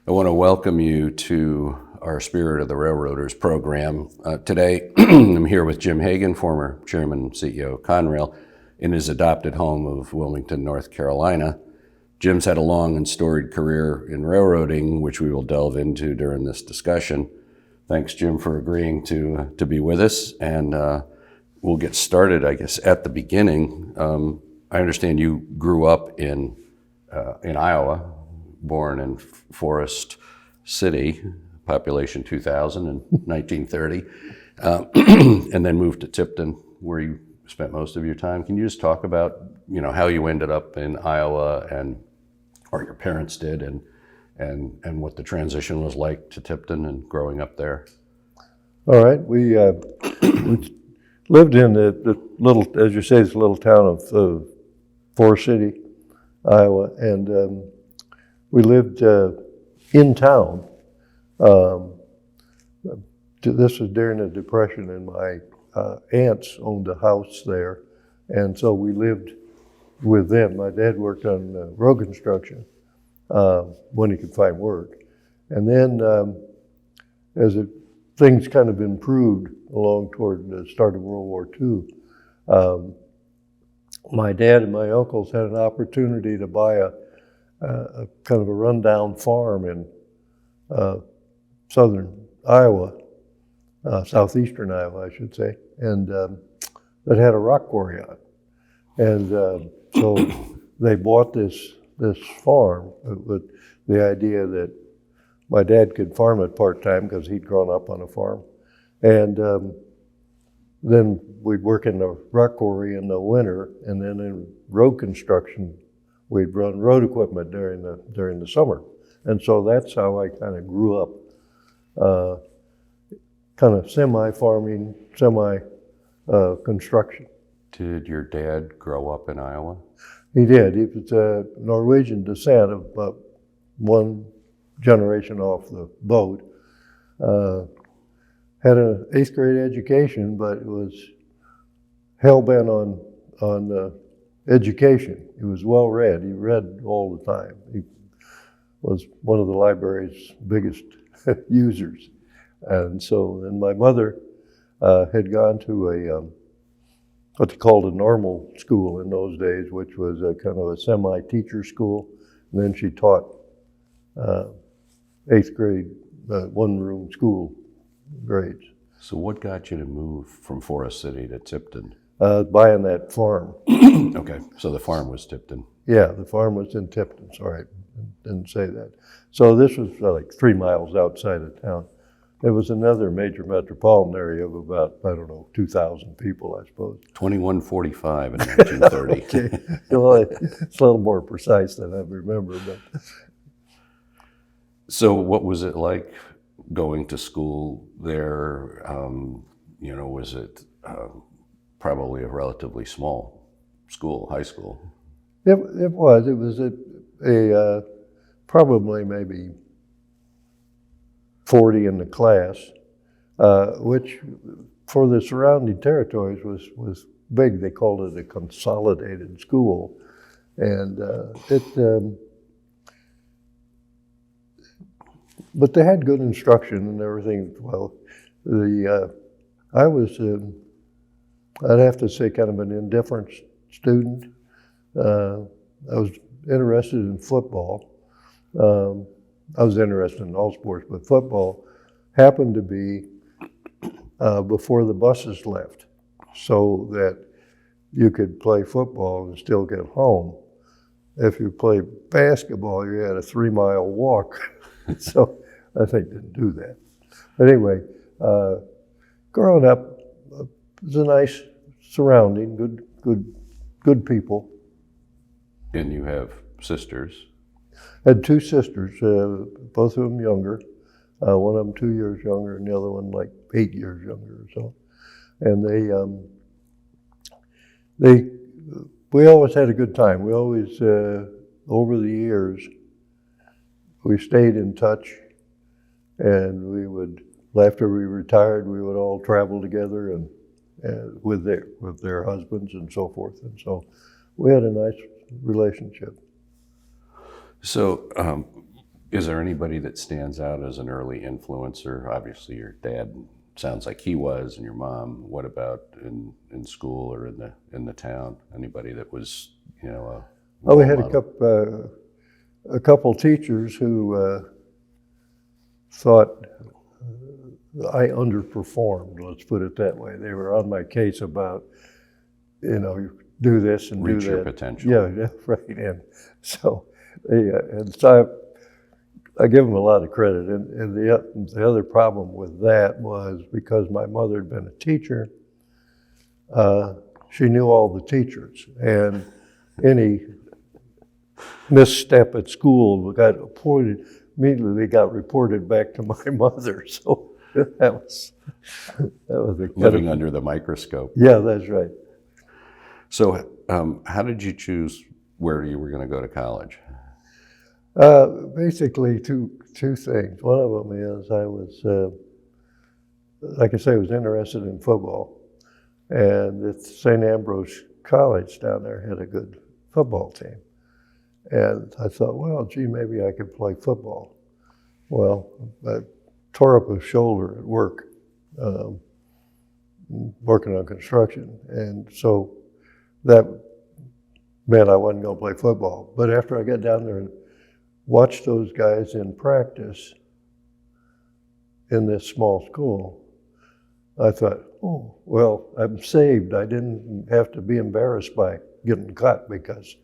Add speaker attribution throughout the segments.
Speaker 1: I want to welcome you to our Spirit of the Railroaders program. Today, I'm here with Jim Hagen, former chairman and CEO of Conrail, in his adopted home of Wilmington, North Carolina. Jim's had a long and storied career in railroading, which we will delve into during this discussion. Thanks, Jim, for agreeing to be with us, and we'll get started, I guess, at the beginning. I understand you grew up in Iowa, born in Forest City, population 2,000 in 1930, and then moved to Tipton, where you spent most of your time. Can you just talk about, how you ended up in Iowa, or your parents did, and what the transition was like to Tipton and growing up there?
Speaker 2: All right, we lived in the little, as you say, this little town of Forest City, Iowa, and we lived in town. This was during the Depression, and my aunts owned a house there, and so we lived with them. My dad worked on road construction when he could find work. And then as things kind of improved along toward the start of World War II, my dad and my uncles had an opportunity to buy a kind of a rundown farm in southern Iowa, southeastern Iowa, I should say, and that had a rock quarry on it. And so they bought this farm with the idea that my dad could farm it part-time because he'd grown up on a farm. And then we'd work in the rock quarry in the winter, and then in road construction, we'd run road equipment during the summer. And so that's how I kind of grew up, kind of semi-farming, semi-construction.
Speaker 1: Did your dad grow up in Iowa?
Speaker 2: He did. He was Norwegian descent, of about one generation off the boat. Had an 8th grade education, but was hell-bent on education. He was well read. He read all the time. He was one of the library's biggest users. And so then my mother had gone to what they called a normal school in those days, which was a kind of a semi-teacher school. And then she taught 8th grade, one-room school grades.
Speaker 1: So what got you to move from Forest City to Tipton?
Speaker 2: Buying that farm.
Speaker 1: Okay, so the farm was Tipton.
Speaker 2: Yeah, the farm was in Tipton, sorry, didn't say that. So this was like 3 miles outside of town. It was another major metropolitan area of about, 2,000 people, I suppose.
Speaker 1: 2145 in 1930.
Speaker 2: Okay, well, it's a little more precise than I remember. But
Speaker 1: So what was it like going to school there? Was it probably a relatively small school, high school?
Speaker 2: It was. It was a probably maybe 40 in the class, which for the surrounding territories was big. They called it a consolidated school, and but they had good instruction and everything. Well, I was, I'd have to say, kind of an indifferent student. I was interested in football. I was interested in all sports, but football happened to be before the buses left, so that you could play football and still get home. If you played basketball, you had a 3-mile walk. So I think didn't do that. But anyway, growing up, it was a nice surrounding, good people.
Speaker 1: And you have sisters?
Speaker 2: I had 2 sisters, both of them younger. One of them 2 years younger, and the other one like 8 years younger or so. And we always had a good time. We always, over the years, we stayed in touch, and we would, after we retired, we would all travel together and with their husbands and so forth. And so we had a nice relationship.
Speaker 1: So Is there anybody that stands out as an early influencer? Obviously, your dad sounds like he was, and your mom. What about in school or in the town? Anybody that was, you know, a
Speaker 2: Well, we
Speaker 1: role
Speaker 2: had
Speaker 1: model?
Speaker 2: a couple teachers who thought I underperformed, let's put it that way. They were on my case about, you know, you do this and
Speaker 1: Reach
Speaker 2: do
Speaker 1: your
Speaker 2: that.
Speaker 1: potential.
Speaker 2: Yeah, right. And so, and so I give them a lot of credit. And the other problem with that was because my mother had been a teacher, she knew all the teachers. And any misstep at school got immediately got reported back to my mother. So that was a
Speaker 1: Living under the microscope.
Speaker 2: Yeah, that's right.
Speaker 1: So, how did you choose where you were going to go to college?
Speaker 2: Basically, two things. One of them is I was, like I say, I was interested in football, and at St. Ambrose College down there had a good football team, and I thought, well, gee, maybe I could play football. Well, I tore up a shoulder at work, working on construction, and so that meant I wasn't going to play football. But after I got down there and watched those guys in practice in this small school, I thought, oh, well, I'm saved. I didn't have to be embarrassed by getting cut because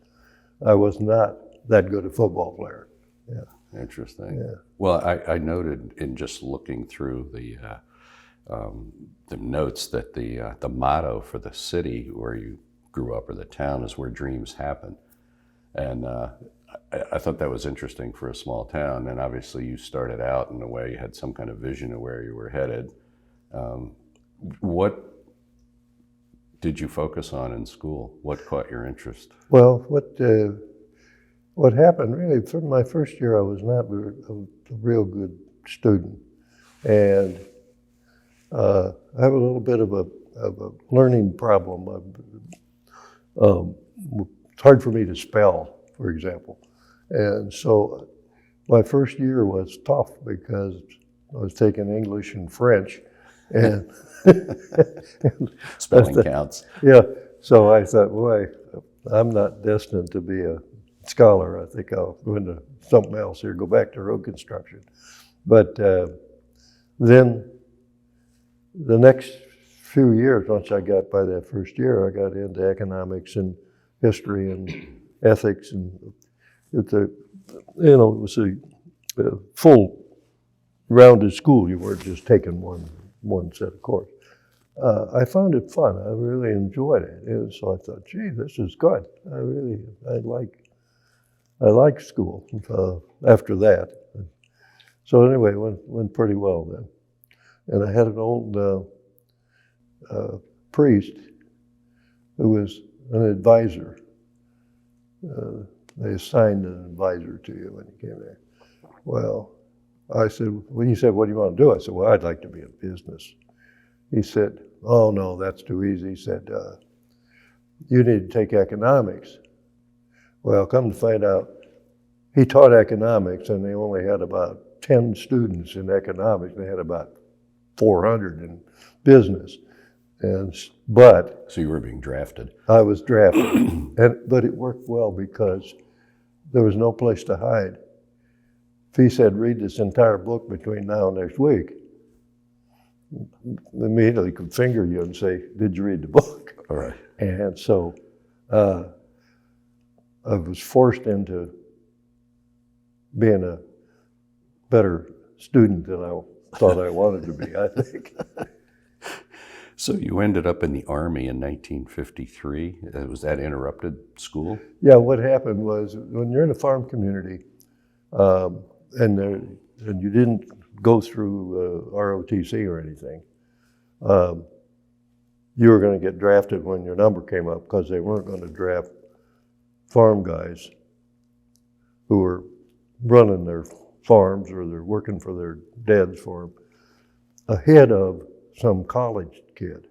Speaker 2: I was not that good a football player. Yeah.
Speaker 1: Interesting.
Speaker 2: Yeah.
Speaker 1: Well, I noted in just looking through the notes that the motto for the city where you grew up or the town is where dreams happen. And I thought that was interesting for a small town. And obviously you started out in a way, you had some kind of vision of where you were headed. What did you focus on in school? What caught your interest?
Speaker 2: Well, what happened really, for my first year, I was not a real good student. And I have a little bit of a learning problem. It's hard for me to spell, for example. And so my first year was tough because I was taking English and French. And
Speaker 1: Spelling counts.
Speaker 2: Yeah, so I thought, boy, I'm not destined to be a scholar. I think I'll go into something else here, go back to road construction. But then the next few years, once I got by that first year, I got into economics and history and ethics, and it was a full rounded school. You weren't just taking one set of course. I found it fun. I really enjoyed it. And so I thought, gee, this is good. I like school after that. So anyway, it went pretty well then. And I had an old priest who was an advisor. They assigned an advisor to you when you came there. Well, he said, what do you want to do? I said, well, I'd like to be in business. He said, oh no, that's too easy. He said, you need to take economics. Well, come to find out, he taught economics and they only had about 10 students in economics. They had about 400 in business. But
Speaker 1: So you were being drafted.
Speaker 2: I was drafted, but it worked well because there was no place to hide. If he said, read this entire book between now and next week, immediately could finger you and say, did you read the book?
Speaker 1: All right.
Speaker 2: And so I was forced into being a better student than I thought I wanted to be, I think.
Speaker 1: So you ended up in the Army in 1953. Was that interrupted school?
Speaker 2: Yeah, what happened was when you're in a farm community and you didn't go through ROTC or anything, you were going to get drafted when your number came up because they weren't going to draft farm guys who were running their farms or they're working for their dad's farm ahead of some college kid.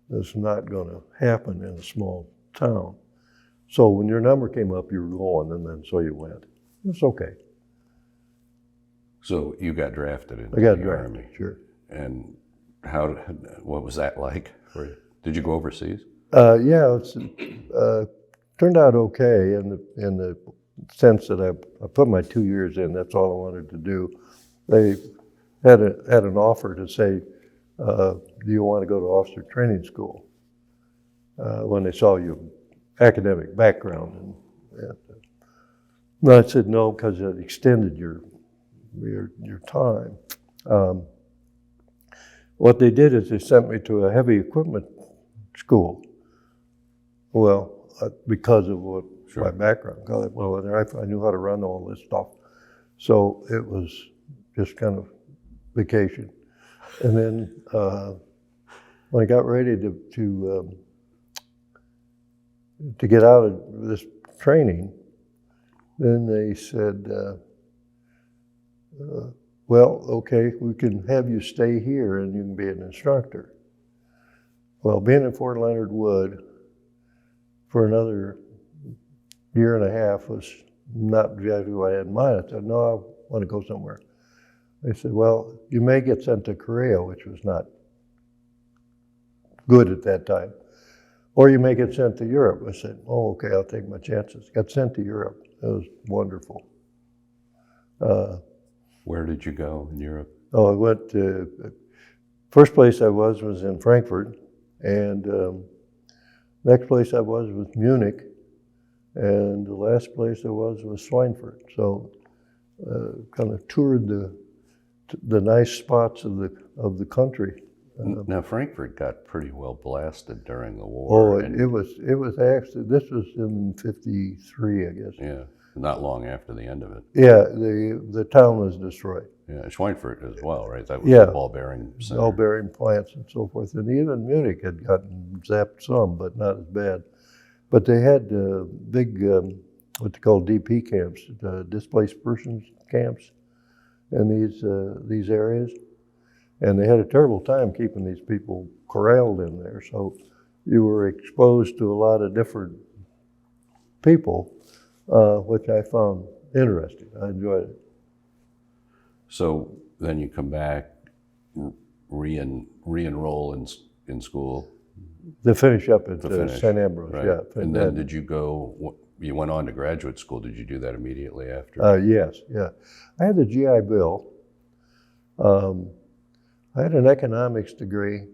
Speaker 2: That's not going to happen in a small town. So when your number came up, you were going, and then so you went. It's okay.
Speaker 1: So you got drafted into
Speaker 2: I got
Speaker 1: the
Speaker 2: drafted,
Speaker 1: Army.
Speaker 2: sure.
Speaker 1: And what was that like for you? Did you go overseas?
Speaker 2: Yeah, it's turned out okay in the sense that I put my 2 years in. That's all I wanted to do. They had an offer to say, do you want to go to officer training school? When they saw your academic background, and I said no because it extended your time. What they did is they sent me to a heavy equipment school. Well, because of what
Speaker 1: Sure.
Speaker 2: my background, well, I knew how to run all this stuff, so it was just kind of vacation. And then when I got ready to get out of this training, then they said, well, okay, we can have you stay here and you can be an instructor. Well, being in Fort Leonard Wood for another year and a half was not exactly what I had in mind. I said, no, I want to go somewhere. They said, well, you may get sent to Korea, which was not good at that time, or you may get sent to Europe. I said, oh, okay, I'll take my chances. Got sent to Europe. It was wonderful.
Speaker 1: Where did you go in Europe?
Speaker 2: Oh, I went to, first place I was in Frankfurt, and next place I was Munich, and the last place I was Schweinfurt. So kind of toured the nice spots of the country.
Speaker 1: Now Frankfurt got pretty well blasted during the war.
Speaker 2: Oh, it was actually, this was in '53, I guess.
Speaker 1: Yeah, not long after the end of it.
Speaker 2: Yeah, the town was destroyed.
Speaker 1: Yeah, Schweinfurt as well, right? That was
Speaker 2: Yeah.
Speaker 1: the ball bearing center.
Speaker 2: Ball bearing plants and so forth. And even Munich had gotten zapped some, but not as bad. But they had big, what they call DP camps, displaced persons camps, in these areas. And they had a terrible time keeping these people corralled in there. So you were exposed to a lot of different people, which I found interesting. I enjoyed it.
Speaker 1: So then you come back, re-enroll in school.
Speaker 2: To finish up at
Speaker 1: finish,
Speaker 2: St. Ambrose,
Speaker 1: right.
Speaker 2: yeah.
Speaker 1: And then did you go, you went on to graduate school. Did you do that immediately after?
Speaker 2: Yes, yeah. I had the GI Bill. I had an economics degree.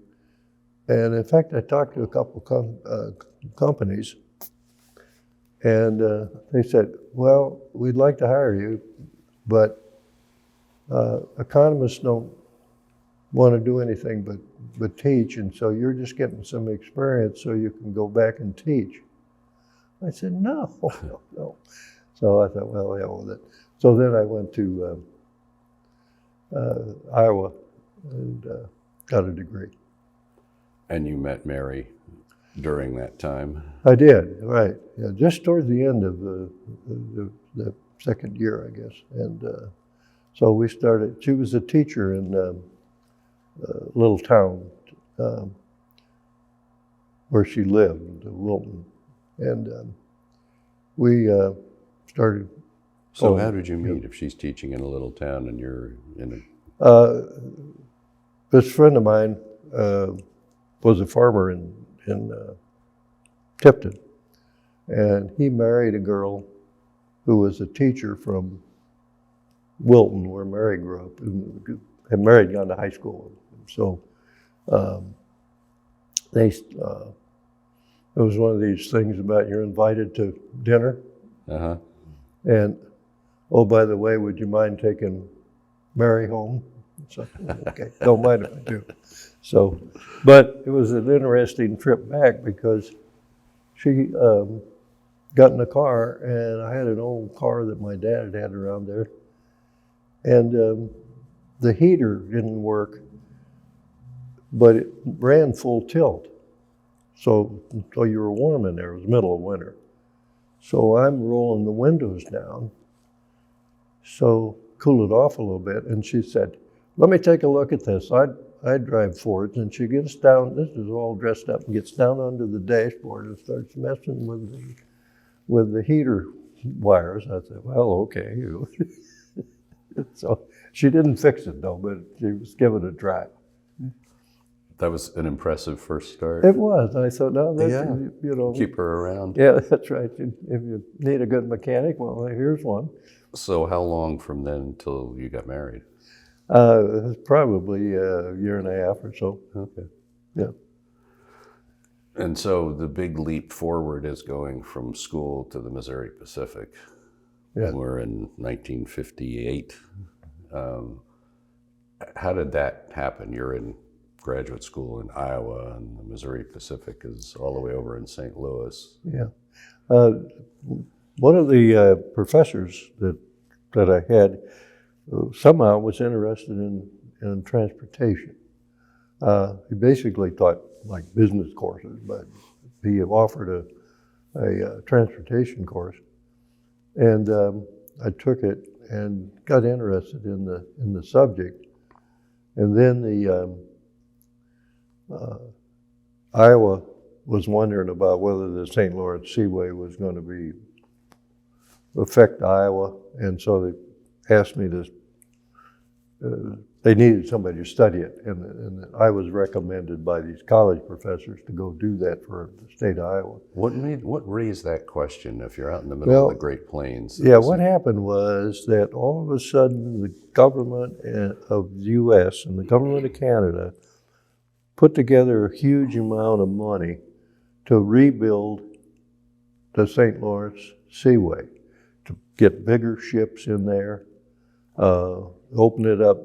Speaker 2: And in fact, I talked to a couple companies, and they said, well, we'd like to hire you, but economists don't want to do anything but teach, and so you're just getting some experience so you can go back and teach. I said, no. So I thought, well, yeah, well, so then I went to Iowa and got a degree.
Speaker 1: And you met Mary during that time?
Speaker 2: I did, right. Yeah, just towards the end of the second year, I guess. And so we started, she was a teacher in a little town where she lived, Wilton. And we started.
Speaker 1: So how did you meet if she's teaching in a little town and you're in a...
Speaker 2: This friend of mine was a farmer in Tipton, and he married a girl who was a teacher from Wilton, where Mary grew up, and had married and gone to high school. So it was one of these things about you're invited to dinner, and oh, by the way, would you mind taking Mary home? So, okay, don't mind if I do. So, but it was an interesting trip back because she got in the car, and I had an old car that my dad had around there, and the heater didn't work, but it ran full tilt. So you were warm in there. It was the middle of winter. So I'm rolling the windows down, so cool it off a little bit. And she said, let me take a look at this. I drive Fords, and she gets down, this is all dressed up, and gets down under the dashboard and starts messing with the heater wires. I said, well, okay. So she didn't fix it though, but she was giving it a try.
Speaker 1: That was an impressive first start.
Speaker 2: It was. I thought, no, that's,
Speaker 1: Yeah.
Speaker 2: you know.
Speaker 1: Keep her around.
Speaker 2: Yeah, that's right. If you need a good mechanic, well, here's one.
Speaker 1: So how long from then until you got married?
Speaker 2: It was probably a year and a half or so.
Speaker 1: Okay.
Speaker 2: Yeah.
Speaker 1: And so the big leap forward is going from school to the Missouri Pacific.
Speaker 2: Yeah.
Speaker 1: We're in 1958. How did that happen? You're in graduate school in Iowa, and the Missouri Pacific is all the way over in St. Louis.
Speaker 2: Yeah. One of the professors that I had somehow was interested in transportation. He basically taught like business courses, but he offered a transportation course, and I took it and got interested in the subject, and then Iowa was wondering about whether the St. Lawrence Seaway was going to affect Iowa, and so they asked me to. They needed somebody to study it, and I was recommended by these college professors to go do that for the state of Iowa.
Speaker 1: What raised that question? If you're out in the middle of the Great Plains,
Speaker 2: yeah, what happened was that all of a sudden the government of the U.S. and the government of Canada put together a huge amount of money to rebuild the St. Lawrence Seaway, to get bigger ships in there, open it up.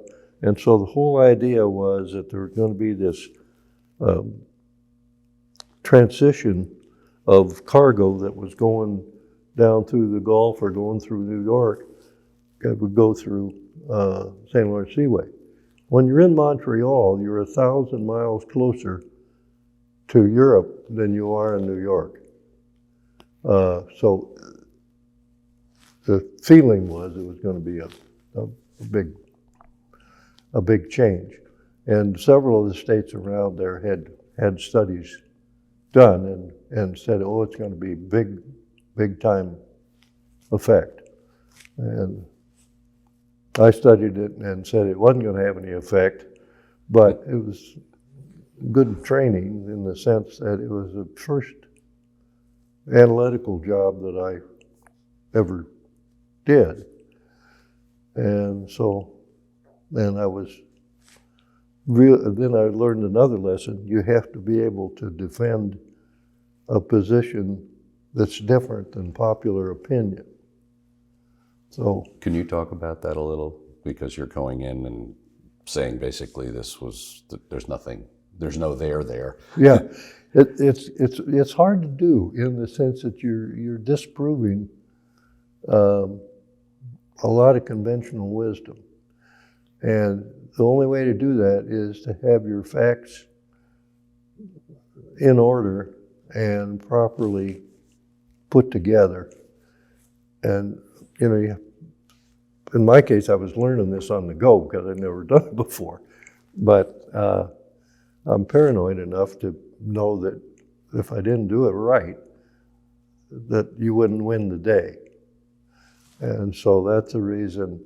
Speaker 2: And so the whole idea was that there was going to be this transition of cargo that was going down through the Gulf or going through New York, that would go through St. Lawrence Seaway. When you're in Montreal, you're 1,000 miles closer to Europe than you are in New York. So the feeling was it was going to be a big change. And several of the states around there had studies done and said, oh, it's going to be big time effect. And I studied it and said it wasn't going to have any effect, but it was good training in the sense that it was the first analytical job that I ever did. And so then I learned another lesson. You have to be able to defend a position that's different than popular opinion. So,
Speaker 1: can you talk about that a little? Because you're going in and saying basically there's no there.
Speaker 2: Yeah, it's hard to do in the sense that you're disproving a lot of conventional wisdom, and the only way to do that is to have your facts in order and properly put together. And in my case, I was learning this on the go because I'd never done it before. But I'm paranoid enough to know that if I didn't do it right, that you wouldn't win the day. And so that's the reason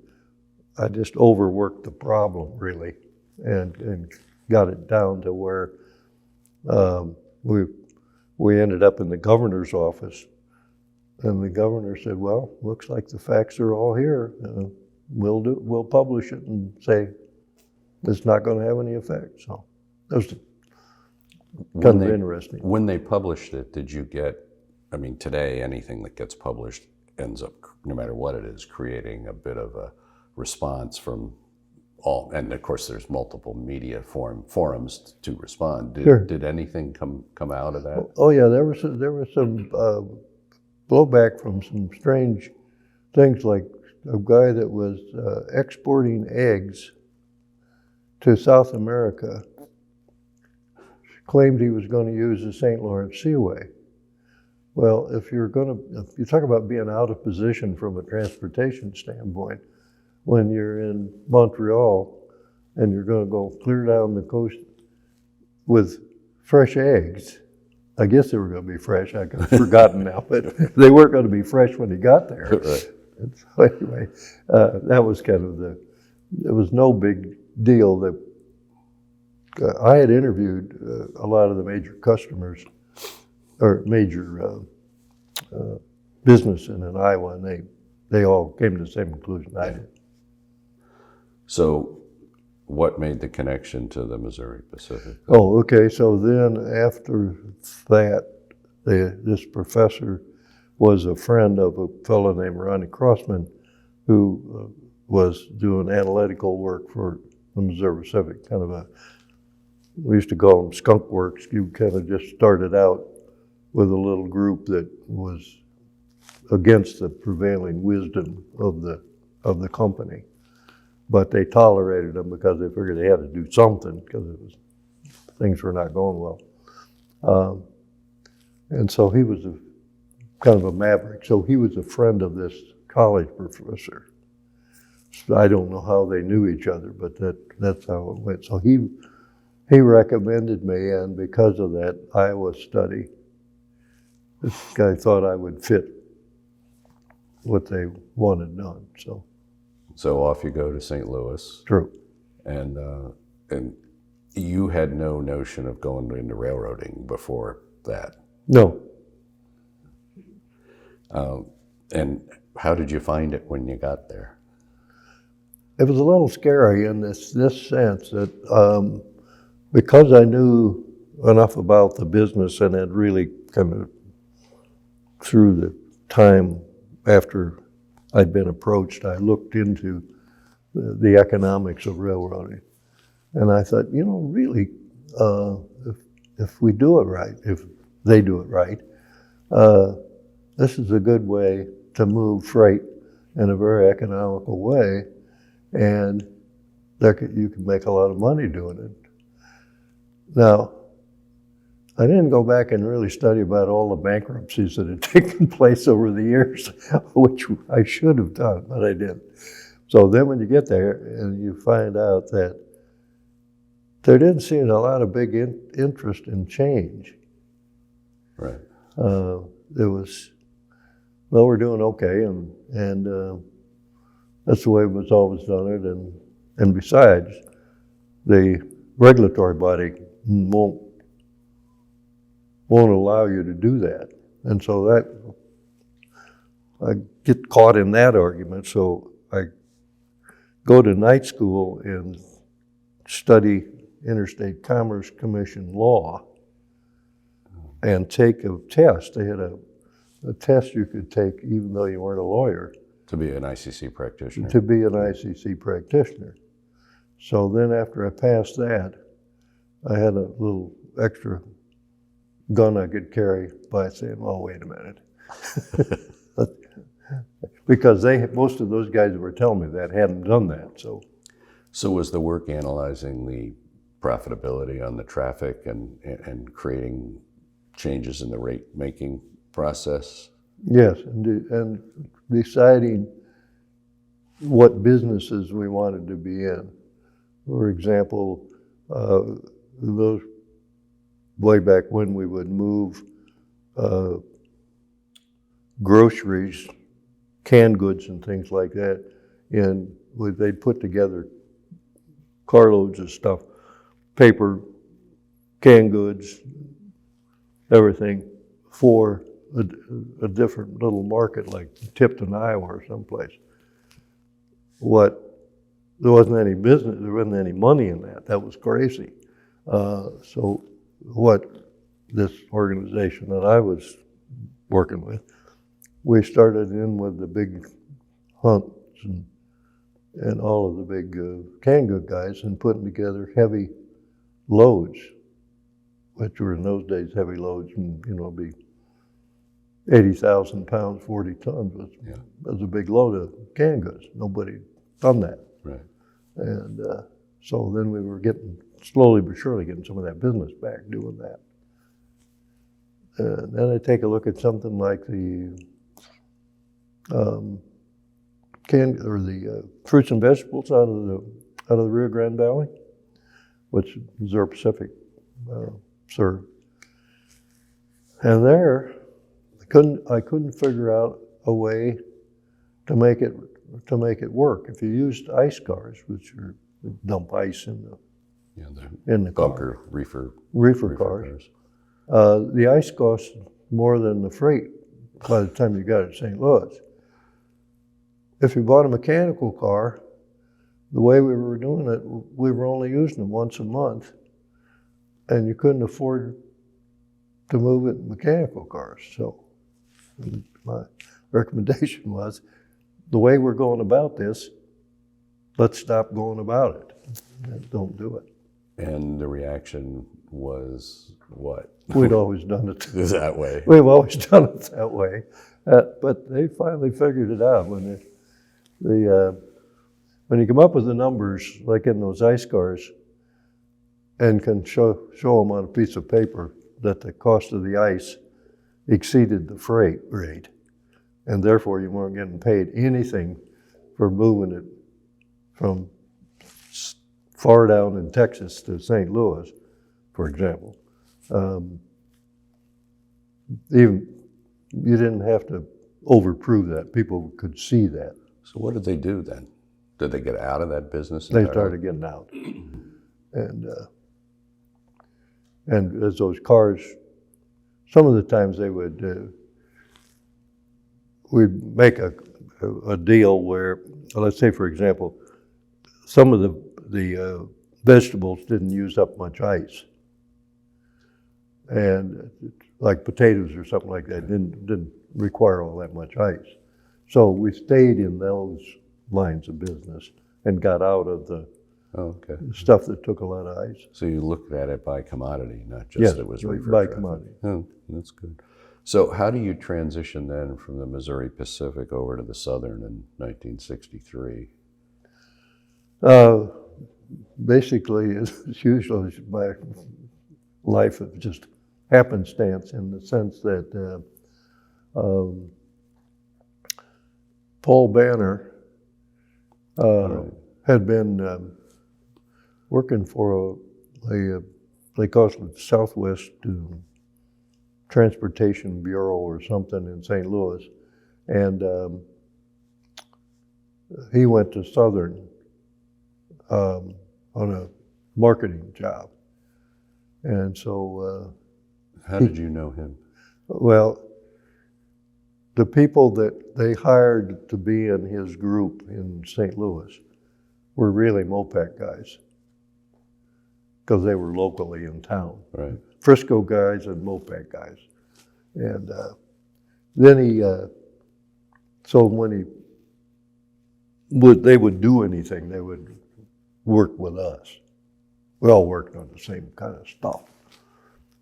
Speaker 2: I just overworked the problem, really, and got it down to where we ended up in the governor's office. And the governor said, well, looks like the facts are all here. We'll publish it and say it's not going to have any effect. So that was kind of interesting.
Speaker 1: When they published it, did you get, today anything that gets published ends up, no matter what it is, creating a bit of a response from all, and of course there's multiple media forums to respond. Did anything come out of that?
Speaker 2: Oh yeah, there was some blowback from some strange things, like a guy that was exporting eggs to South America claimed he was going to use the St. Lawrence Seaway. Well, if you talk about being out of position from a transportation standpoint, when you're in Montreal and you're going to go clear down the coast with fresh eggs, I guess they were going to be fresh. I've forgotten now, but they weren't going to be fresh when he got there.
Speaker 1: Right.
Speaker 2: And so anyway, that was kind of it was no big deal that I had interviewed a lot of the major customers or major business in Iowa, and they all came to the same conclusion I did.
Speaker 1: So what made the connection to the Missouri Pacific?
Speaker 2: Oh, okay. So then after that, this professor was a friend of a fellow named Ronnie Crossman, who was doing analytical work for the Missouri Pacific, kind of we used to call them skunk works. You kind of just started out with a little group that was against the prevailing wisdom of the company. But they tolerated them because they figured they had to do something because things were not going well. And so he was kind of a maverick. So he was a friend of this college professor. So I don't know how they knew each other, but that's how it went. So he recommended me, and because of that Iowa study, this guy thought I would fit what they wanted done.
Speaker 1: So off you go to St. Louis.
Speaker 2: True.
Speaker 1: And you had no notion of going into railroading before that.
Speaker 2: No.
Speaker 1: And how did you find it when you got there?
Speaker 2: It was a little scary in this sense that because I knew enough about the business and had really kind of through the time after I'd been approached, I looked into the economics of railroading. And I thought, really, if we do it right, if they do it right, this is a good way to move freight in a very economical way, and you can make a lot of money doing it. Now, I didn't go back and really study about all the bankruptcies that had taken place over the years, which I should have done, but I didn't. So then when you get there and you find out that there didn't seem a lot of big interest in change.
Speaker 1: Right.
Speaker 2: There was, well, we're doing okay, and that's the way it was always done it. And besides, the regulatory body won't allow you to do that. And so I get caught in that argument. So I go to night school and study Interstate Commerce Commission law and take a test. They had a test you could take even though you weren't a lawyer.
Speaker 1: To be an ICC practitioner.
Speaker 2: To be an ICC practitioner. So then after I passed that, I had a little extra gun I could carry by saying, well, wait a minute. Because most of those guys that were telling me that hadn't done that. So
Speaker 1: was the work analyzing the profitability on the traffic and creating changes in the rate making process?
Speaker 2: Yes, and deciding what businesses we wanted to be in. For example, those way back when we would move groceries, canned goods and things like that, and they'd put together carloads of stuff, paper, canned goods, everything for a different little market like Tipton, Iowa or someplace. There wasn't any business, there wasn't any money in that. That was crazy. So what this organization that I was working with, we started in with the big hunts and all of the big canned good guys and putting together heavy loads, which were in those days heavy loads, and be 80,000 pounds, 40 tons was a big load of canned goods. Nobody done that.
Speaker 1: Right.
Speaker 2: And so then we were slowly but surely getting some of that business back doing that. And then I take a look at something like the fruits and vegetables out of the Rio Grande Valley, which Missouri Pacific served. And there, I couldn't figure out a way to make it work. If you used ice cars, which are dump ice in the
Speaker 1: bunker
Speaker 2: car,
Speaker 1: reefer
Speaker 2: cars, the ice costs more than the freight by the time you got it to St. Louis. If you bought a mechanical car, the way we were doing it, we were only using them once a month, and you couldn't afford to move it in mechanical cars. So my recommendation was, the way we're going about this, let's stop going about it. And don't do it.
Speaker 1: And the reaction was what?
Speaker 2: We'd always done it
Speaker 1: that way.
Speaker 2: We've always done it that way. But they finally figured it out when when you come up with the numbers, like in those ice cars, and can show them on a piece of paper that the cost of the ice exceeded the freight rate, and therefore you weren't getting paid anything for moving it from far down in Texas to St. Louis, for example. Even you didn't have to overprove that. People could see that.
Speaker 1: So what did they do then? Did they get out of that business
Speaker 2: They
Speaker 1: entirely?
Speaker 2: started getting out. And as those cars, some of the times they would, we'd make a deal where, let's say for example, some of the vegetables didn't use up much ice. And like potatoes or something like that didn't require all that much ice. So we stayed in those lines of business and got out of the stuff that took a lot of ice.
Speaker 1: So you looked at it by commodity, not just that it was reefer
Speaker 2: by
Speaker 1: traffic.
Speaker 2: commodity.
Speaker 1: Oh, that's good. So how do you transition then from the Missouri Pacific over to the Southern in 1963?
Speaker 2: Basically, as usual, my life of just happenstance, in the sense that Paul Banner had been working for they call it the Southwest Transportation Bureau or something in St. Louis, and he went to Southern on a marketing job. And so
Speaker 1: how did you know him?
Speaker 2: Well, the people that they hired to be in his group in St. Louis were really Mopac guys, because they were locally in town.
Speaker 1: Right.
Speaker 2: Frisco guys and Mopac guys. And then so when they would do anything, they would work with us. We all worked on the same kind of stuff.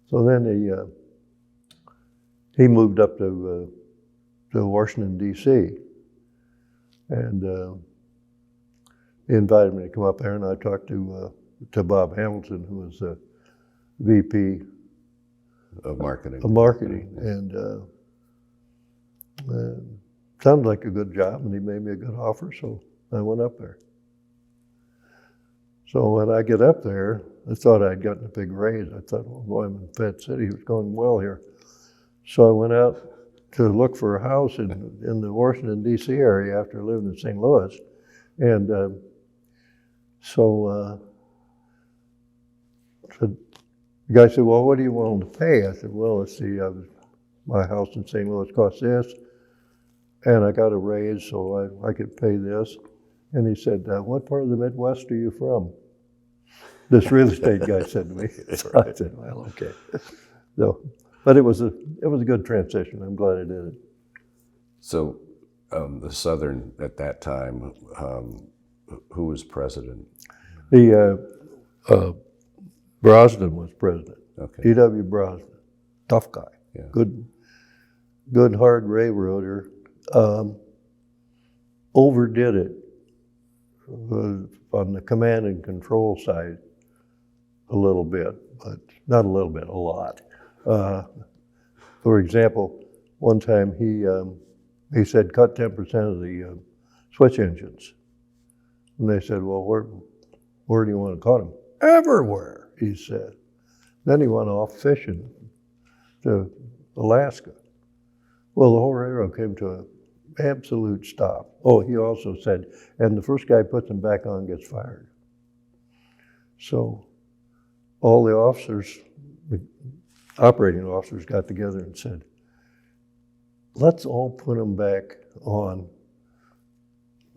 Speaker 2: So then he moved up to Washington, D.C., and he invited me to come up there, and I talked to Bob Hamilton, who was the VP
Speaker 1: of marketing.
Speaker 2: And sounded like a good job, and he made me a good offer, so I went up there. So when I get up there, I thought I'd gotten a big raise. I thought, well, boy, I'm in Fed City, it's going well here. So I went out to look for a house in the Washington, D.C. area after living in St. Louis. And so the guy said, well, what are you willing to pay? I said, well, let's see, my house in St. Louis cost this, and I got a raise, so I could pay this. And he said, what part of the Midwest are you from? This real estate guy said to me. So I said, well, okay. So, but it was a good transition. I'm glad I did it.
Speaker 1: So the Southern at that time, who was president?
Speaker 2: Brosnan was president.
Speaker 1: Okay.
Speaker 2: E.W. Brosnan, tough guy.
Speaker 1: Yeah.
Speaker 2: Good hard railroader. Overdid it on the command and control side a little bit, but not a little bit, a lot. For example, one time he said cut 10% of the switch engines. And they said, well, where do you want to cut them? Everywhere, he said. Then he went off fishing to Alaska. Well, the whole railroad came to absolute stop. Oh, he also said, and the first guy puts them back on gets fired. So all the officers, the operating officers, got together and said, let's all put them back on,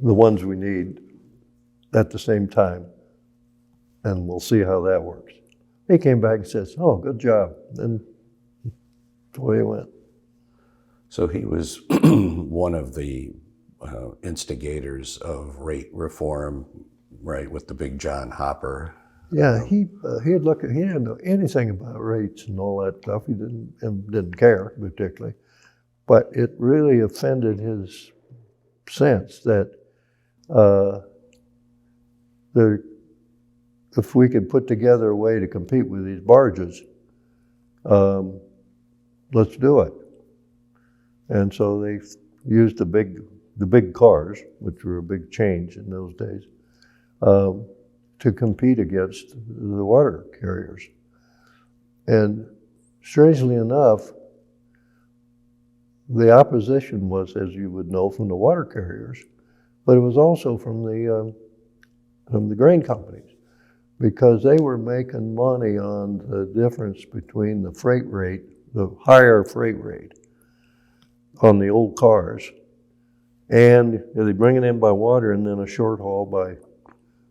Speaker 2: the ones we need, at the same time, and we'll see how that works. He came back and says, oh, good job. And the way it went.
Speaker 1: So he was one of the instigators of rate reform, right, with the big John Hopper.
Speaker 2: Yeah, he didn't know anything about rates and all that stuff. He didn't care particularly, but it really offended his sense that if we could put together a way to compete with these barges, let's do it. And so they used the big cars, which were a big change in those days, to compete against the water carriers. And strangely enough, the opposition was, as you would know, from the water carriers, but it was also from the grain companies, because they were making money on the difference between the freight rate, the higher freight rate on the old cars, and they bring it in by water and then a short haul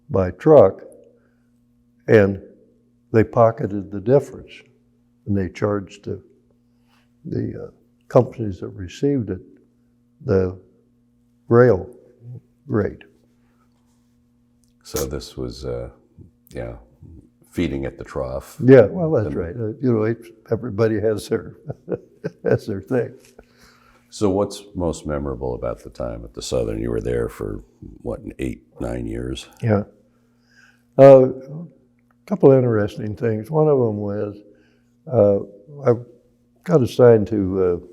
Speaker 2: by truck, and they pocketed the difference, and they charged the companies that received it the rail rate.
Speaker 1: So this was, feeding at the trough.
Speaker 2: Yeah, well, that's right. Everybody has their has their thing.
Speaker 1: So what's most memorable about the time at the Southern? You were there for, 8-9 years?
Speaker 2: Yeah. A couple of interesting things. One of them was I got assigned to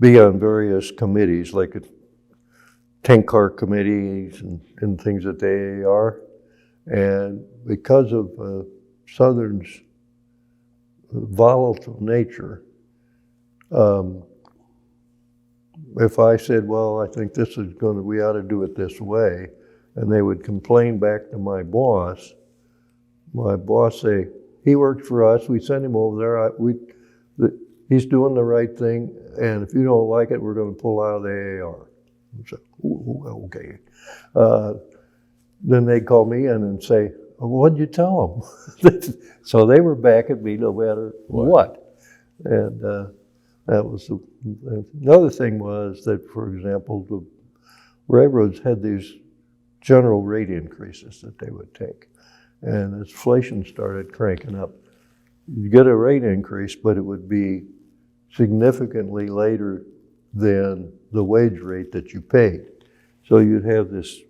Speaker 2: be on various committees, like tank car committees and things at the AAR. And because of Southern's volatile nature, if I said, well, I think we ought to do it this way, and they would complain back to my boss say, he worked for us, we sent him over there, he's doing the right thing, and if you don't like it, we're going to pull out of the AAR. So, okay. Then they'd call me in and say, well, what'd you tell them? So they were back at me no matter what. And that was another thing was that, for example, the railroads had these general rate increases that they would take. And as inflation started cranking up, you'd get a rate increase, but it would be significantly later than the wage rate that you paid. So you'd have this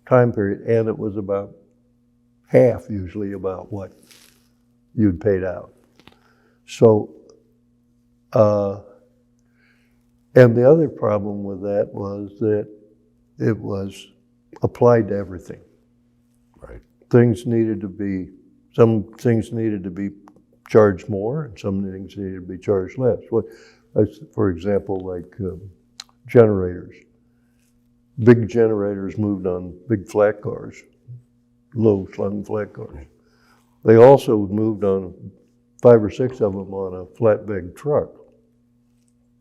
Speaker 2: time period, and it was about half usually about what you'd paid out. So, and the other problem with that was that it was applied to everything.
Speaker 1: Right.
Speaker 2: Some things needed to be charged more, and some things needed to be charged less. For example, like generators. Big generators moved on big flat cars, low slung flat cars. They also moved on 5 or 6 of them on a flatbed truck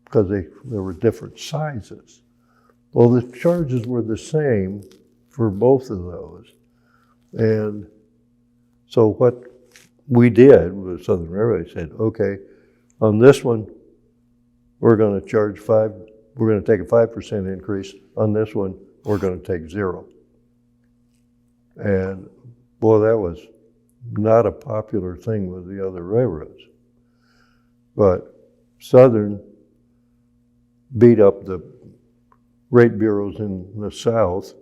Speaker 2: because there were different sizes. Well, the charges were the same for both of those. And so what we did with Southern Railway said, okay, on this one, we're going to take a 5% increase. On this one, we're going to take 0. And boy, that was not a popular thing with the other railroads. But Southern beat up the rate bureaus in the South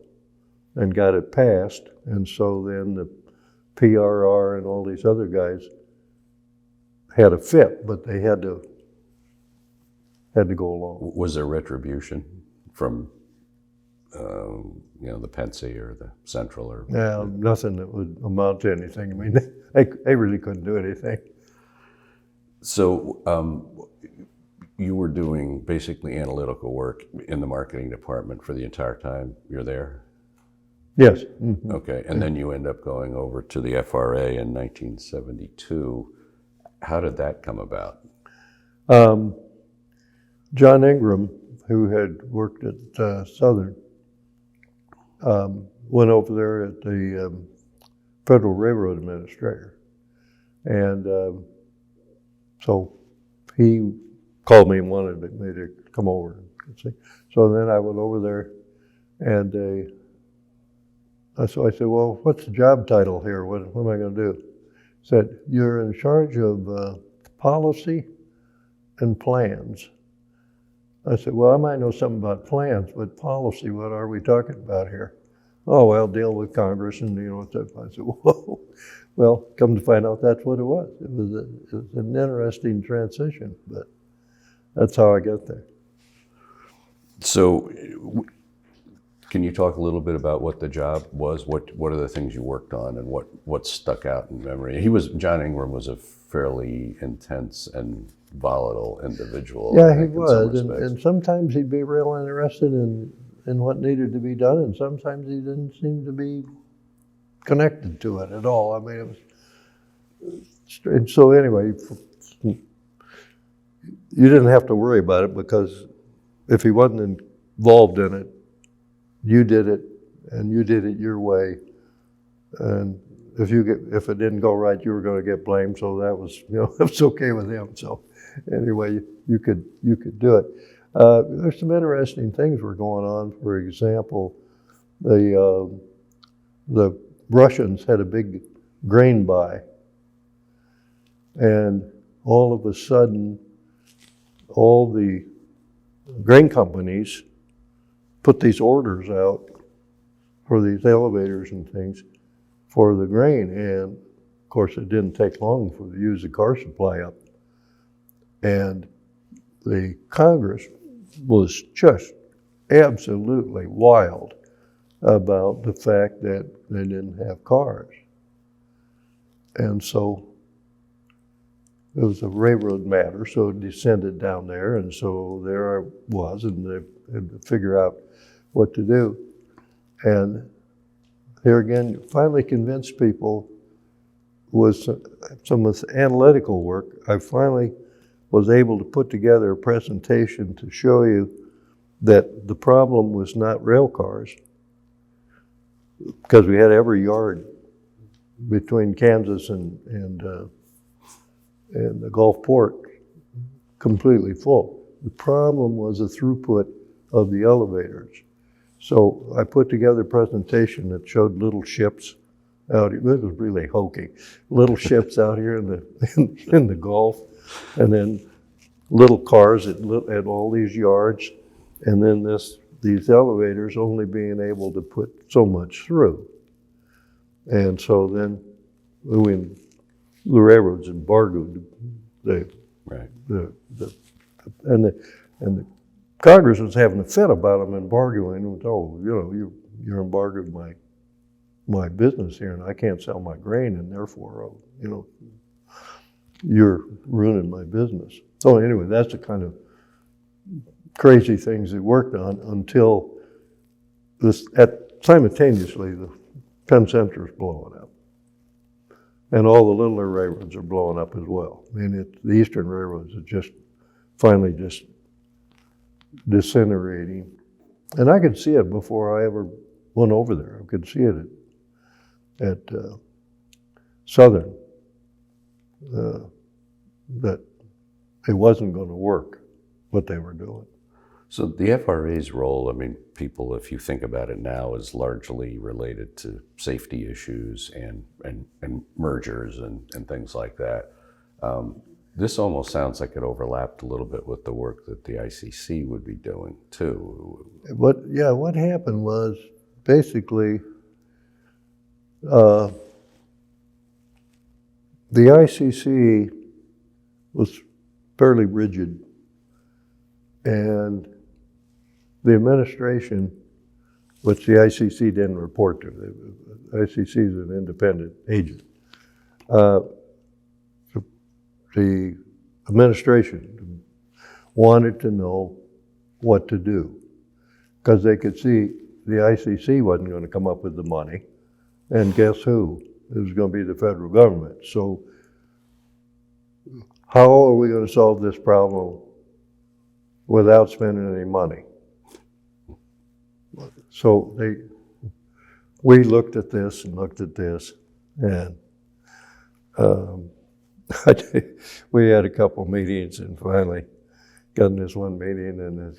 Speaker 2: and got it passed. And so then the PRR and all these other guys had a fit, but they had to go along.
Speaker 1: Was there retribution from, the Pensy or the Central? Or
Speaker 2: Yeah, nothing that would amount to anything. I mean, they really couldn't do anything.
Speaker 1: So you were doing basically analytical work in the marketing department for the entire time you're there?
Speaker 2: Yes.
Speaker 1: Okay, and then you end up going over to the FRA in 1972. How did that come about?
Speaker 2: John Ingram, who had worked at Southern, went over there at the Federal Railroad Administrator. And so he called me and wanted me to come over and see. So then I went over there, and so I said, well, what's the job title here? What am I going to do? He said, you're in charge of policy and plans. I said, well, I might know something about plans, but policy, what are we talking about here? Oh, well, deal with Congress and, stuff. I said, whoa. Well, come to find out that's what it was. It was an interesting transition, but that's how I got there.
Speaker 1: So can you talk a little bit about what the job was? What are the things you worked on, and what stuck out in memory? John Ingram was a fairly intense and volatile individual.
Speaker 2: Yeah, he was, and sometimes he'd be real interested in what needed to be done, and sometimes he didn't seem to be connected to it at all. I mean, it was strange. So anyway, you didn't have to worry about it, because if he wasn't involved in it, you did it, and you did it your way. And if it didn't go right, you were going to get blamed. So that was, it was okay with him. So anyway, you could do it. There's some interesting things were going on. For example, the Russians had a big grain buy, and all of a sudden, all the grain companies put these orders out for these elevators and things for the grain, and of course it didn't take long for the use the car supply up, and the Congress was just absolutely wild about the fact that they didn't have cars. And so it was a railroad matter, so it descended down there, and so there I was, and they had to figure out what to do. And here again, finally convinced people with some analytical work. I finally was able to put together a presentation to show you that the problem was not rail cars, because we had every yard between Kansas and the Gulf Port completely full. The problem was the throughput of the elevators. So I put together a presentation that showed little ships out here. This was really hokey. Little ships out here in the Gulf, and then little cars at all these yards, and then these elevators only being able to put so much through. And so then when the railroads embargoed the Congress was having a fit about them embargoing. Oh, you're embargoed my business here, and I can't sell my grain, and therefore, you're ruining my business. So anyway, that's the kind of crazy things they worked on until simultaneously the Penn Center's blowing up. And all the littler railroads are blowing up as well. I mean, the Eastern railroads are just finally just disintegrating. And I could see it before I ever went over there. I could see it at Southern, that it wasn't going to work, what they were doing.
Speaker 1: So the FRA's role, I mean, people, if you think about it now, is largely related to safety issues and mergers and things like that. This almost sounds like it overlapped a little bit with the work that the ICC would be doing too.
Speaker 2: What happened was basically the ICC was fairly rigid, and the administration, which the ICC didn't report to, the ICC is an independent agent. The administration wanted to know what to do, because they could see the ICC wasn't going to come up with the money, and guess who? It was going to be the federal government. So how are we going to solve this problem without spending any money? So we looked at this and looked at this, and we had a couple meetings, and finally got in this one meeting, and the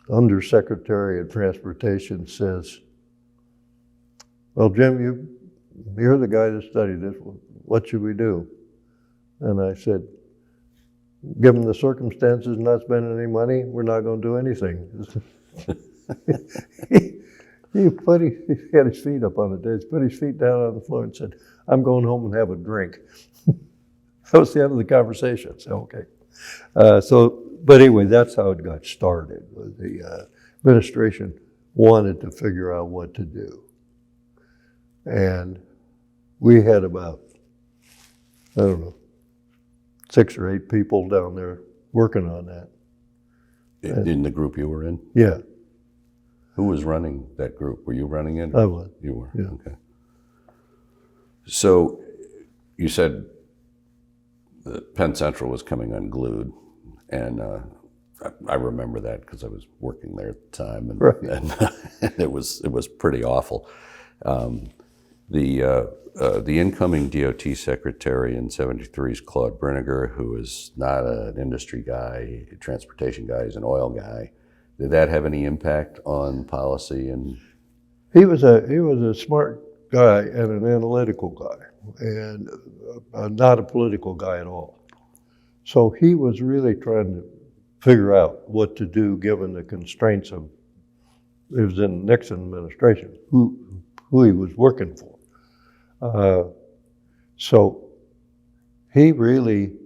Speaker 2: Undersecretary of Transportation says, "Well, Jim, you're the guy that studied this. What should we do?" And I said, "Given the circumstances, not spending any money, we're not going to do anything." He had his feet up on the desk, put his feet down on the floor and said, "I'm going home and have a drink." That was the end of the conversation. So, okay. But anyway, that's how it got started. The administration wanted to figure out what to do. And we had about, I don't know, 6 or 8 people down there working on that.
Speaker 1: In the group you were in?
Speaker 2: Yeah.
Speaker 1: Who was running that group? Were you running it?
Speaker 2: I was.
Speaker 1: You were?
Speaker 2: Yeah.
Speaker 1: Okay. So you said that Penn Central was coming unglued, and I remember that because I was working there at the time, and,
Speaker 2: right.
Speaker 1: and it was pretty awful. The incoming DOT secretary in '73 is Claude Brinegar, who is not an industry guy, transportation guy, he's an oil guy. Did that have any impact on policy? And
Speaker 2: he was a smart guy and an analytical guy, and not a political guy at all. So he was really trying to figure out what to do given the constraints of, it was in the Nixon administration, who he was working for. So he really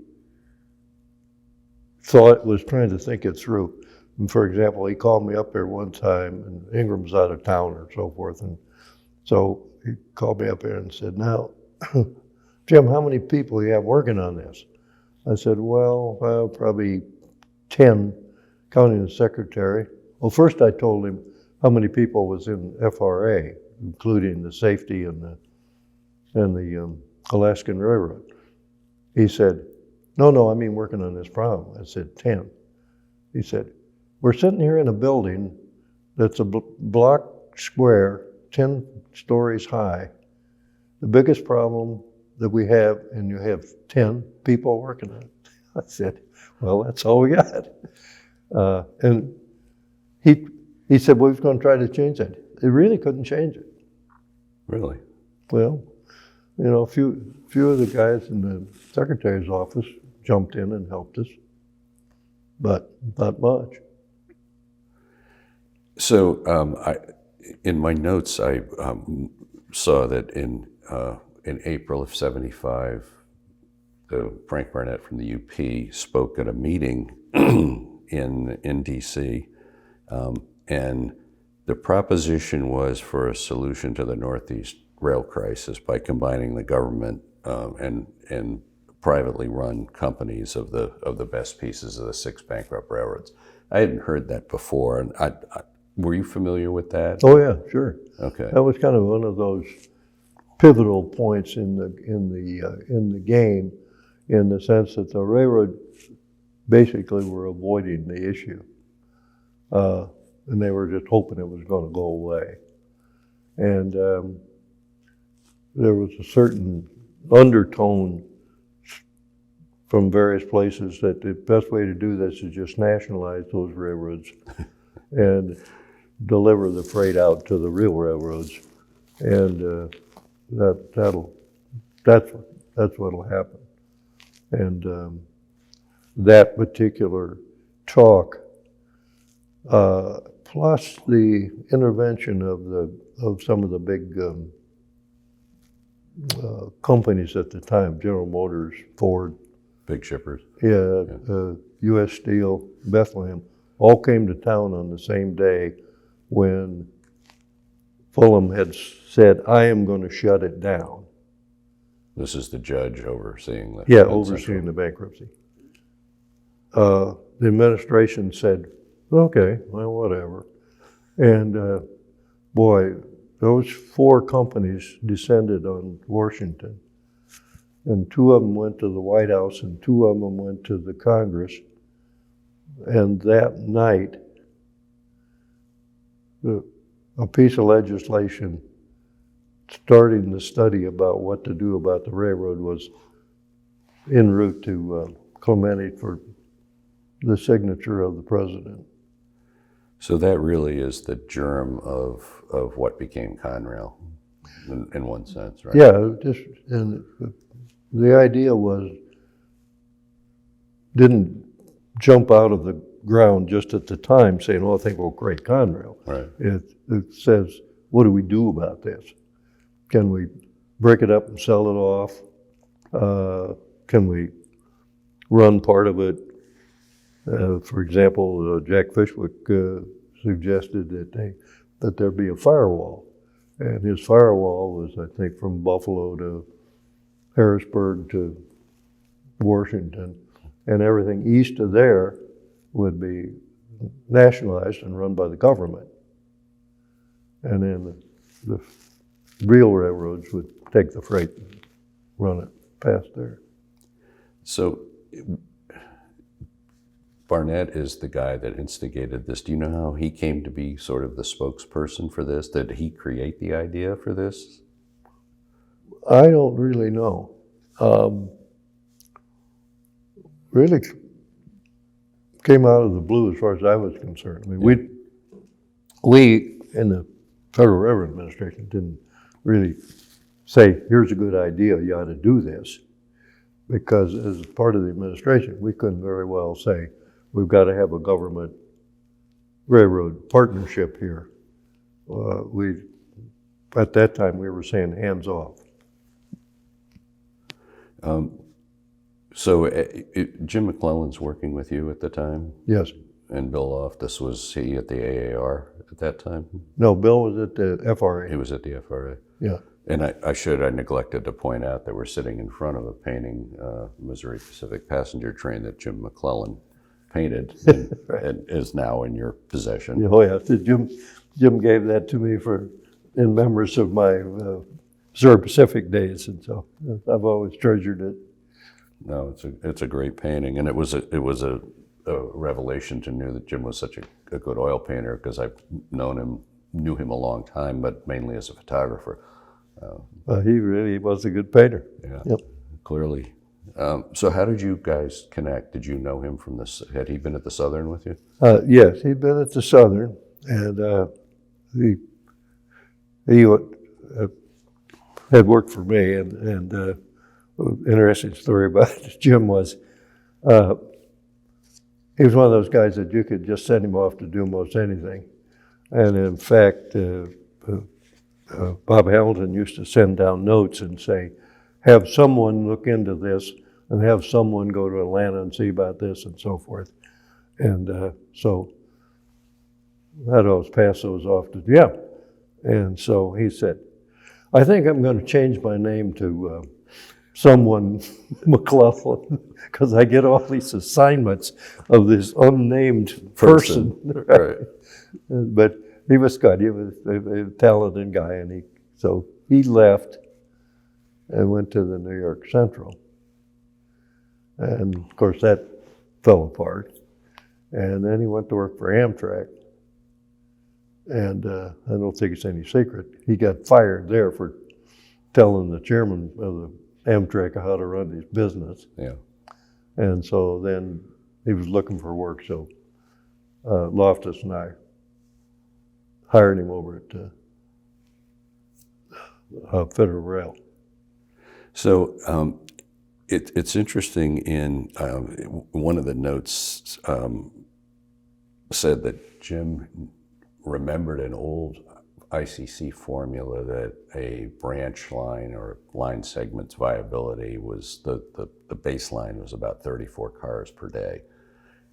Speaker 2: was trying to think it through. And for example, he called me up there one time, and Ingram's out of town or so forth, and so he called me up there and said, "Now, Jim, how many people do you have working on this?" I said, well, probably 10, counting the secretary. Well, first I told him how many people was in FRA, including the safety and the Alaskan Railroad. He said, no, I mean working on this problem. I said, 10. He said, "We're sitting here in a building that's a block square, 10 stories high. The biggest problem that we have, and you have 10 people working on it." I said, "Well, that's all we got." And he said, "Well, we're going to try to change that." They really couldn't change it.
Speaker 1: Really?
Speaker 2: Well, you know, a few of the guys in the secretary's office jumped in and helped us, but not much.
Speaker 1: So in my notes, I saw that in April of '75, Frank Barnett from the UP spoke at a meeting in D.C., and the proposition was for a solution to the Northeast rail crisis by combining the government and privately run companies of the best pieces of the 6 bankrupt railroads. I hadn't heard that before, and were you familiar with that?
Speaker 2: Oh yeah, sure.
Speaker 1: Okay.
Speaker 2: That was kind of one of those pivotal points in the game, in the sense that the railroad basically were avoiding the issue, and they were just hoping it was going to go away. And there was a certain undertone from various places that the best way to do this is just nationalize those railroads and deliver the freight out to the real railroads, and that's what'll happen. And that particular talk, plus the intervention of some of the big companies at the time, General Motors, Ford,
Speaker 1: big shippers.
Speaker 2: U.S. Steel, Bethlehem, all came to town on the same day when Fulham had said, "I am going to shut it down."
Speaker 1: This is the judge overseeing the
Speaker 2: overseeing the bankruptcy. the administration said, okay, well, whatever. And boy, those 4 companies descended on Washington. And 2 of them went to the White House and 2 of them went to the Congress. And that night, a piece of legislation starting the study about what to do about the railroad was en route to Clemente for the signature of the president.
Speaker 1: So that really is the germ of what became Conrail, in one sense, right?
Speaker 2: Yeah, and the idea didn't jump out of the ground just at the time saying, oh, I think we'll create Conrail.
Speaker 1: Right.
Speaker 2: It says, what do we do about this? Can we break it up and sell it off? Can we run part of it? For example, Jack Fishwick suggested that there be a firewall. And his firewall was, I think, from Buffalo to Harrisburg to Washington. And everything east of there would be nationalized and run by the government. And then the real railroads would take the freight and run it past there.
Speaker 1: So Barnett is the guy that instigated this. Do you know how he came to be sort of the spokesperson for this? Did he create the idea for this?
Speaker 2: I don't really know. Really came out of the blue as far as I was concerned. I mean, we in the Federal Railroad Administration didn't really say, here's a good idea, you ought to do this. Because as part of the administration, we couldn't very well say, we've got to have a government railroad partnership here. At that time, we were saying hands off.
Speaker 1: So Jim McClellan's working with you at the time?
Speaker 2: Yes.
Speaker 1: And Bill Loftus, was he at the AAR at that time?
Speaker 2: No, Bill was at the FRA.
Speaker 1: He was at the FRA.
Speaker 2: Yeah.
Speaker 1: And I neglected to point out that we're sitting in front of a painting, Missouri Pacific passenger train that Jim McClellan painted and,
Speaker 2: Right.
Speaker 1: and is now in your possession.
Speaker 2: Oh yeah, Jim gave that to me in memories of my Missouri Pacific days, and so I've always treasured it.
Speaker 1: No, it's a great painting, and it was a revelation to me that Jim was such a good oil painter, because I've knew him a long time, but mainly as a photographer.
Speaker 2: He really was a good painter.
Speaker 1: Yeah,
Speaker 2: Yep.
Speaker 1: clearly. So how did you guys connect? Did you know him from this? Had he been at the Southern with you?
Speaker 2: Yes, he'd been at the Southern, and he had worked for me. And interesting story about Jim was he was one of those guys that you could just send him off to do most anything. And in fact, Bob Hamilton used to send down notes and say, have someone look into this and have someone go to Atlanta and see about this and so forth. And so I'd always pass those off to Jim. And so he said, I think I'm going to change my name to someone McClellan, because I get all these assignments of this unnamed person.
Speaker 1: Right.
Speaker 2: But he was good. He was a talented guy, and so he left and went to the New York Central. And of course that fell apart. And then he went to work for Amtrak. And I don't think it's any secret, he got fired there for telling the chairman of the Amtrak how to run his business.
Speaker 1: Yeah.
Speaker 2: And so then he was looking for work, so Loftus and I hired him over at Federal Rail.
Speaker 1: So it's interesting. In one of the notes said that Jim remembered an old ICC formula that a branch line or line segment's viability was the baseline was about 34 cars per day,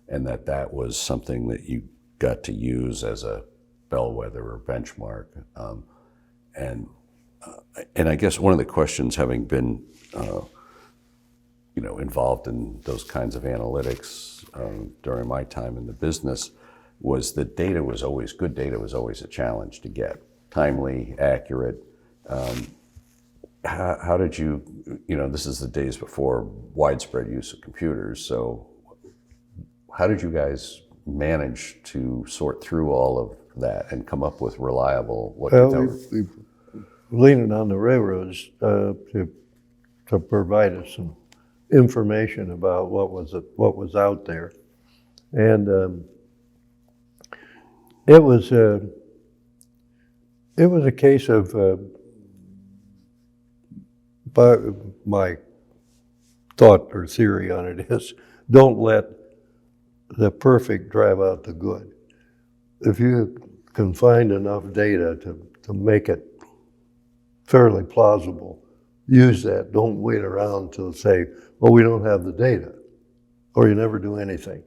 Speaker 1: and that was something that you got to use as a bellwether or benchmark. And I guess one of the questions, having been involved in those kinds of analytics during my time in the business, was that good data was always a challenge to get. Timely, accurate. How did you, this is the days before widespread use of computers, so how did you guys manage to sort through all of that and come up with reliable,
Speaker 2: we leaning on the railroads to provide us some information about what was out there, and it was a case of my thought or theory on it is, don't let the perfect drive out the good. If you can find enough data to make it fairly plausible, use that. Don't wait around to say, well, we don't have the data, or you never do anything.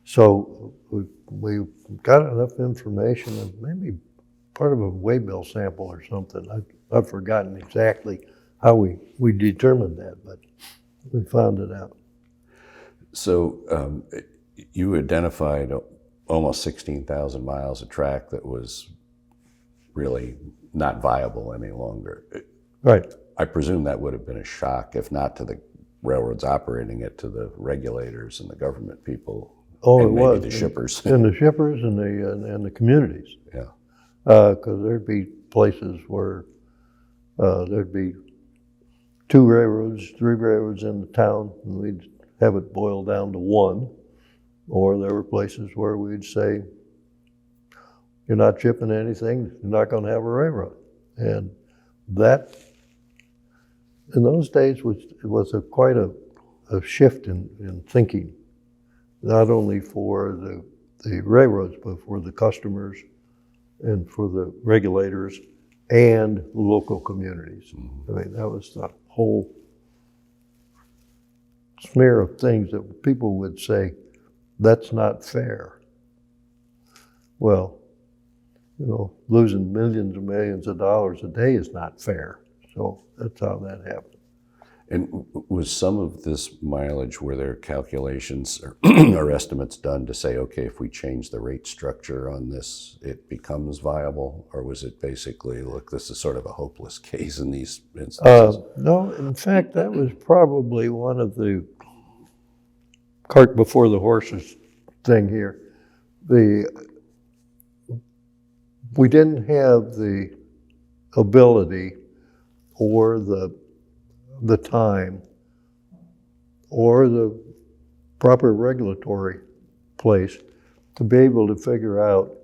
Speaker 2: So we got enough information, and maybe part of a waybill sample or something. I've forgotten exactly how we determined that, but we found it out.
Speaker 1: So you identified almost 16,000 miles of track that was really not viable any longer.
Speaker 2: Right.
Speaker 1: I presume that would have been a shock, if not to the railroads operating it, to the regulators and the government people.
Speaker 2: Oh,
Speaker 1: and
Speaker 2: it
Speaker 1: maybe
Speaker 2: was.
Speaker 1: the shippers.
Speaker 2: And the shippers and the communities.
Speaker 1: Yeah.
Speaker 2: Because there'd be places where there'd be 2 railroads, 3 railroads in the town, and we'd have it boiled down to 1. Or there were places where we'd say, you're not shipping anything, you're not going to have a railroad. And that, in those days, was quite a shift in thinking, not only for the railroads, but for the customers and for the regulators and local communities. I mean, that was the whole smear of things that people would say, that's not fair. Well, losing millions and millions of dollars a day is not fair. So that's how that happened.
Speaker 1: And was some of this mileage, were there calculations or estimates done to say, okay, if we change the rate structure on this, it becomes viable? Or was it basically, look, this is sort of a hopeless case in these instances?
Speaker 2: No, in fact, that was probably one of the cart before the horses thing here. We didn't have the ability or the time or the proper regulatory place to be able to figure out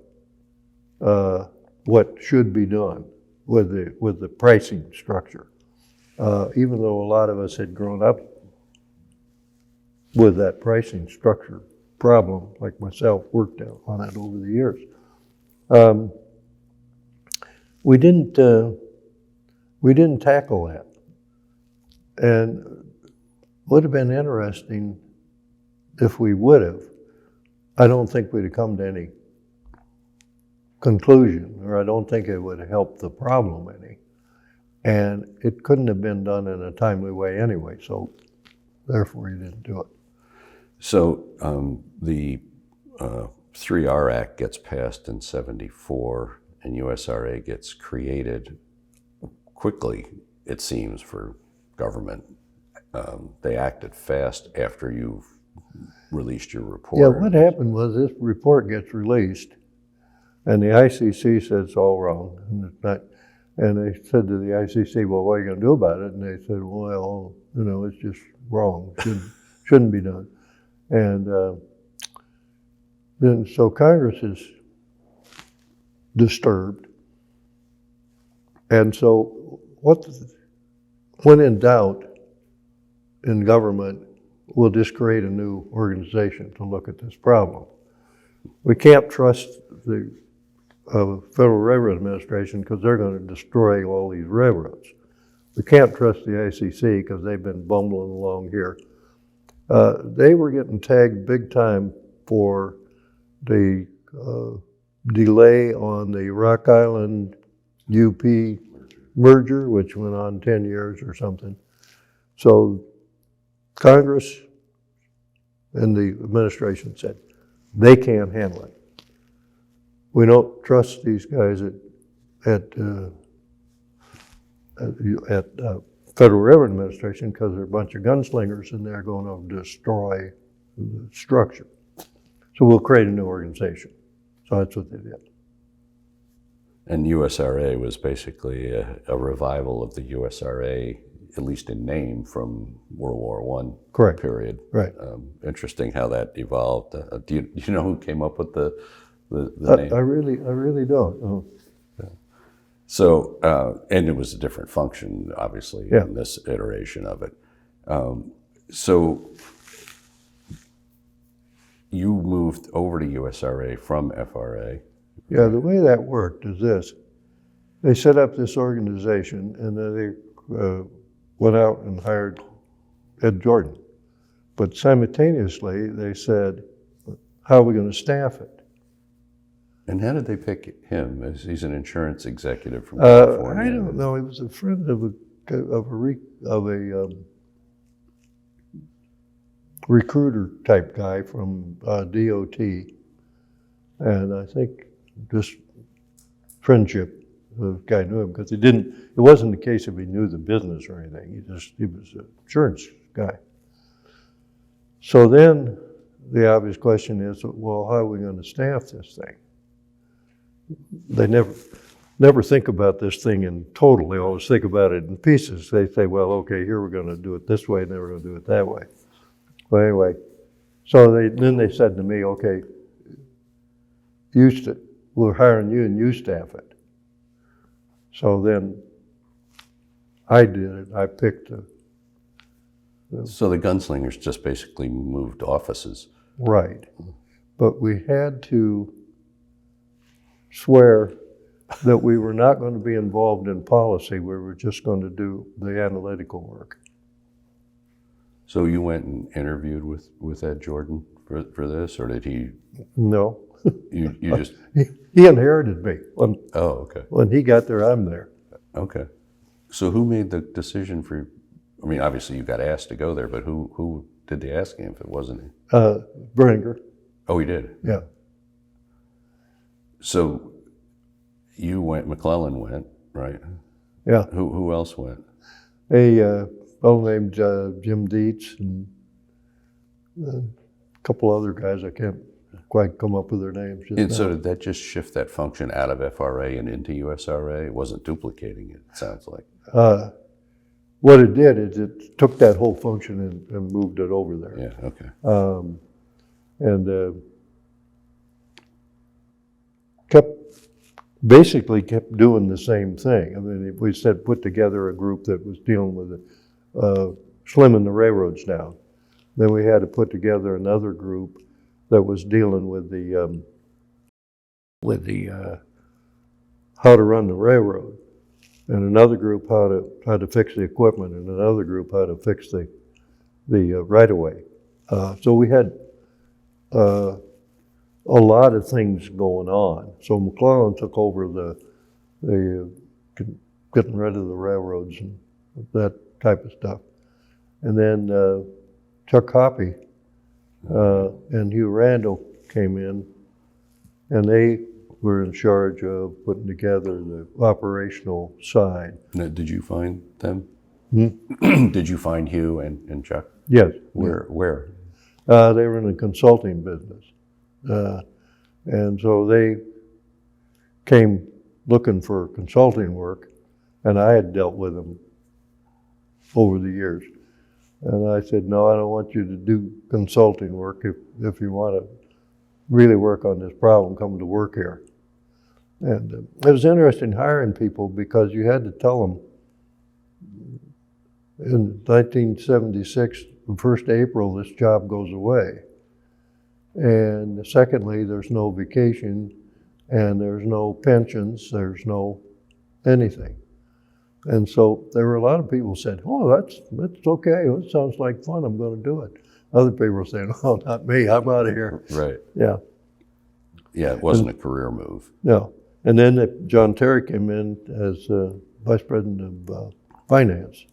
Speaker 2: what should be done with the pricing structure. Even though a lot of us had grown up with that pricing structure problem, like myself, worked out on it over the years. We didn't tackle that. And would have been interesting if we would have. I don't think we'd have come to any conclusion, or I don't think it would have helped the problem any. And it couldn't have been done in a timely way anyway, so therefore you didn't do it.
Speaker 1: So the 3R Act gets passed in '74, and USRA gets created quickly, it seems, for government. They acted fast after you released your report.
Speaker 2: Yeah, what happened was this report gets released, and the ICC said it's all wrong, and it's not. And they said to the ICC, well, what are you going to do about it? And they said, well, it's just wrong. Shouldn't be done. And then so Congress is disturbed. And so when in doubt in government, we'll just create a new organization to look at this problem. We can't trust the Federal Railroad Administration because they're going to destroy all these railroads. We can't trust the ICC because they've been bumbling along here. They were getting tagged big time for the delay on the Rock Island UP merger, which went on 10 years or something. So Congress and the administration said, they can't handle it. We don't trust these guys at Federal Railroad Administration because they're a bunch of gunslingers and they're going to destroy the structure. So we'll create a new organization. So that's what they did.
Speaker 1: And USRA was basically a revival of the USRA, at least in name, from World War I
Speaker 2: Correct.
Speaker 1: period.
Speaker 2: Right.
Speaker 1: Interesting how that evolved. Do you know who came up with the name?
Speaker 2: I really don't. Oh.
Speaker 1: So, and it was a different function, obviously,
Speaker 2: Yeah.
Speaker 1: in this iteration of it. So you moved over to USRA from FRA.
Speaker 2: Yeah, the way that worked is this. They set up this organization and then they went out and hired Ed Jordan. But simultaneously, they said, how are we going to staff it?
Speaker 1: And how did they pick him? He's an insurance executive from California.
Speaker 2: I don't know. He was a friend of a recruiter type guy from DOT, and I think just friendship. The guy knew him because it wasn't the case if he knew the business or anything. He was an insurance guy. So then the obvious question is, well, how are we going to staff this thing? They never think about this thing in total. They always think about it in pieces. They say, well, okay, here we're going to do it this way, and then we're going to do it that way. Well, anyway, so then they said to me, okay, we're hiring you and you staff it. So then I did it. I picked
Speaker 1: So the gunslingers just basically moved offices.
Speaker 2: right. But we had to swear that we were not going to be involved in policy. We were just going to do the analytical work.
Speaker 1: So you went and interviewed with Ed Jordan for this, or did he?
Speaker 2: No.
Speaker 1: You just?
Speaker 2: He inherited me.
Speaker 1: Oh, okay.
Speaker 2: When he got there, I'm there.
Speaker 1: Okay. So who made the decision for? I mean, obviously you got asked to go there, but who did the asking if it wasn't he?
Speaker 2: Bringer.
Speaker 1: Oh, he did.
Speaker 2: Yeah.
Speaker 1: So you went. McClellan went, right?
Speaker 2: Yeah.
Speaker 1: Who else went?
Speaker 2: A fellow named Jim Dietz and a couple other guys. I can't quite come up with their names.
Speaker 1: And so did that just shift that function out of FRA and into USRA? It wasn't duplicating it, it sounds like.
Speaker 2: What it did is it took that whole function and moved it over there.
Speaker 1: Yeah, okay.
Speaker 2: And basically kept doing the same thing. I mean, we said put together a group that was dealing with slimming the railroads down. Then we had to put together another group that was dealing with the how to run the railroad, and another group how to fix the equipment, and another group how to fix the right of way. So we had a lot of things going on. So McClellan took over the getting rid of the railroads and that type of stuff, and then Chuck Hoppy and Hugh Randall came in, and they were in charge of putting together the operational side.
Speaker 1: Now, did you find them?
Speaker 2: Hmm?
Speaker 1: Did you find Hugh and Chuck?
Speaker 2: Yes.
Speaker 1: Where?
Speaker 2: They were in the consulting business. And so they came looking for consulting work, and I had dealt with them over the years. And I said, no, I don't want you to do consulting work. If you want to really work on this problem, come to work here. And it was interesting hiring people because you had to tell them in 1976, the 1st April, this job goes away. And secondly, there's no vacation and there's no pensions, there's no anything. And so there were a lot of people who said, oh, that's okay, it sounds like fun, I'm going to do it. Other people were saying, oh, not me, I'm out of here.
Speaker 1: Right.
Speaker 2: Yeah.
Speaker 1: Yeah, it wasn't a career move.
Speaker 2: No. And then John Terry came in as Vice President of Finance.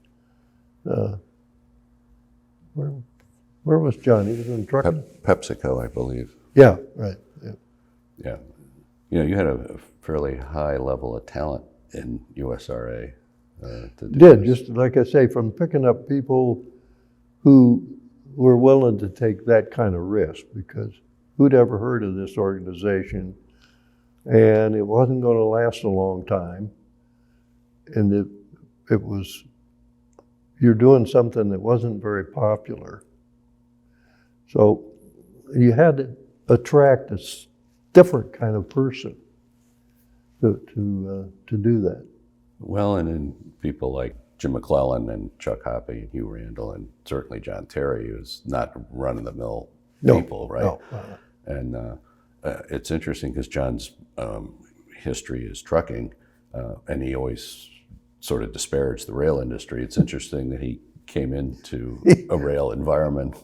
Speaker 2: where was John? He was in trucking?
Speaker 1: PepsiCo, I believe.
Speaker 2: Yeah, right. Yeah.
Speaker 1: Yeah. You know, you had a fairly high level of talent in USRA. To do
Speaker 2: Did,
Speaker 1: this.
Speaker 2: just like I say, from picking up people who were willing to take that kind of risk, because who'd ever heard of this organization? And it wasn't going to last a long time. And it was, you're doing something that wasn't very popular. So you had to attract a different kind of person to do that.
Speaker 1: Well, and then people like Jim McClellan and Chuck Hoppy and Hugh Randall and certainly John Terry, who's not run-of-the-mill people, right?
Speaker 2: No.
Speaker 1: And it's interesting because John's history is trucking, and he always sort of disparaged the rail industry. It's interesting that he came into a rail environment.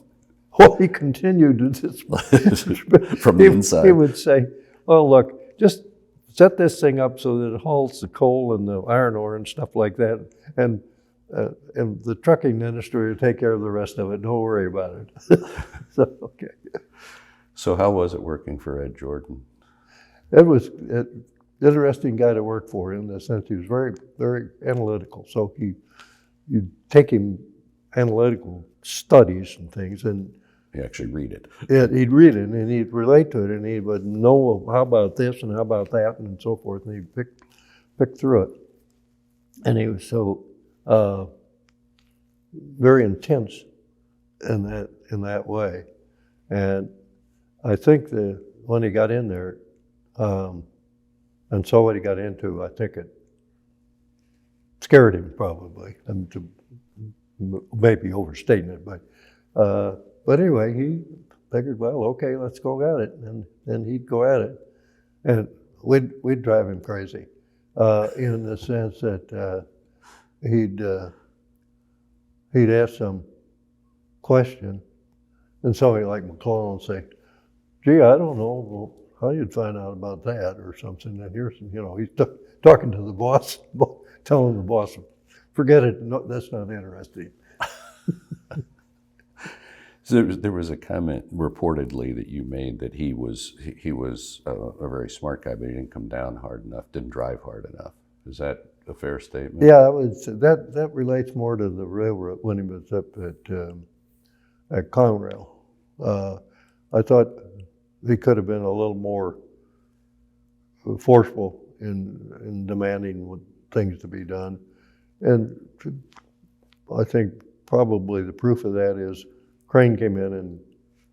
Speaker 2: Well, he continued to just
Speaker 1: From the inside.
Speaker 2: He would say, "Oh, look, just set this thing up so that it hauls the coal and the iron ore and stuff like that, and the trucking industry will take care of the rest of it. Don't worry about it." So, okay.
Speaker 1: So how was it working for Ed Jordan?
Speaker 2: It was an interesting guy to work for in the sense he was very, very analytical. So you'd take him analytical studies and things, and
Speaker 1: You actually read it.
Speaker 2: he'd read it and he'd relate to it, and he would know how about this and how about that and so forth, and he'd pick through it. And he was so very intense in that way. And I think that when he got in there and saw what he got into, I think it scared him probably. And to maybe overstating it, but anyway, he figured, well, okay, let's go at it, and then he'd go at it, and we'd drive him crazy, in the sense that he'd ask some question, and somebody like McClellan would say, "Gee, I don't know. Well, how you'd find out about that or something?" And here's, he's talking to the boss, telling the boss, "Forget it. No, that's not interesting."
Speaker 1: So there was a comment reportedly that you made that he was a very smart guy, but he didn't come down hard enough, didn't drive hard enough. Is that a fair statement?
Speaker 2: Yeah, that relates more to the railroad when he was up at Conrail. I thought he could have been a little more forceful in demanding things to be done, and I think probably the proof of that is Crane came in and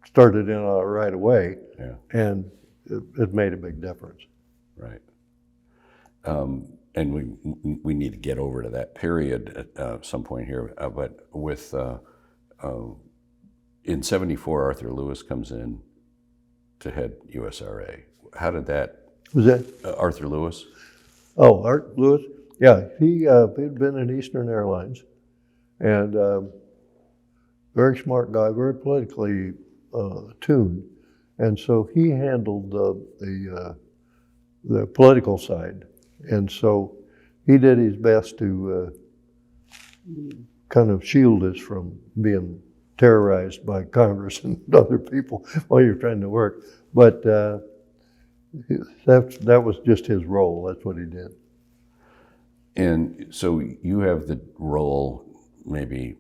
Speaker 2: started in on it right away,
Speaker 1: Yeah.
Speaker 2: and it made a big difference.
Speaker 1: Right. And we need to get over to that period at some point here. But with in '74, Arthur Lewis comes in to head USRA. How did that?
Speaker 2: Was that?
Speaker 1: Arthur Lewis?
Speaker 2: Oh, Art Lewis? Yeah, he'd been in Eastern Airlines, and very smart guy, very politically tuned, and so he handled the political side, and so he did his best to kind of shield us from being terrorized by Congress and other people while you're trying to work. But that was just his role. That's what he did.
Speaker 1: And so you have the role, maybe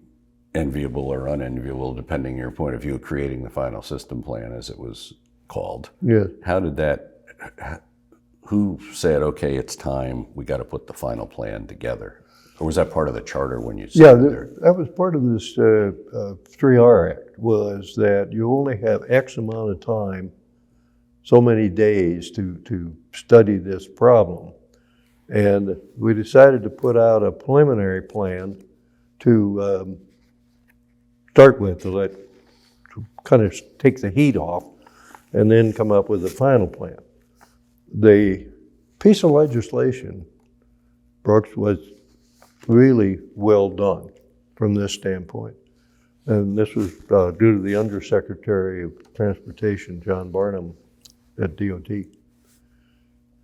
Speaker 1: enviable or unenviable, depending on your point of view, of creating the final system plan, as it was called.
Speaker 2: Yes.
Speaker 1: How did that, who said, okay, it's time, we got to put the final plan together? Or was that part of the charter when you
Speaker 2: Yeah,
Speaker 1: said there?
Speaker 2: that was part of this 3R Act, was that you only have X amount of time, so many days to study this problem. And we decided to put out a preliminary plan to start with, to kind of take the heat off, and then come up with a final plan. The piece of legislation, Brooks, was really well done from this standpoint. And this was due to the Undersecretary of Transportation, John Barnum, at DOT.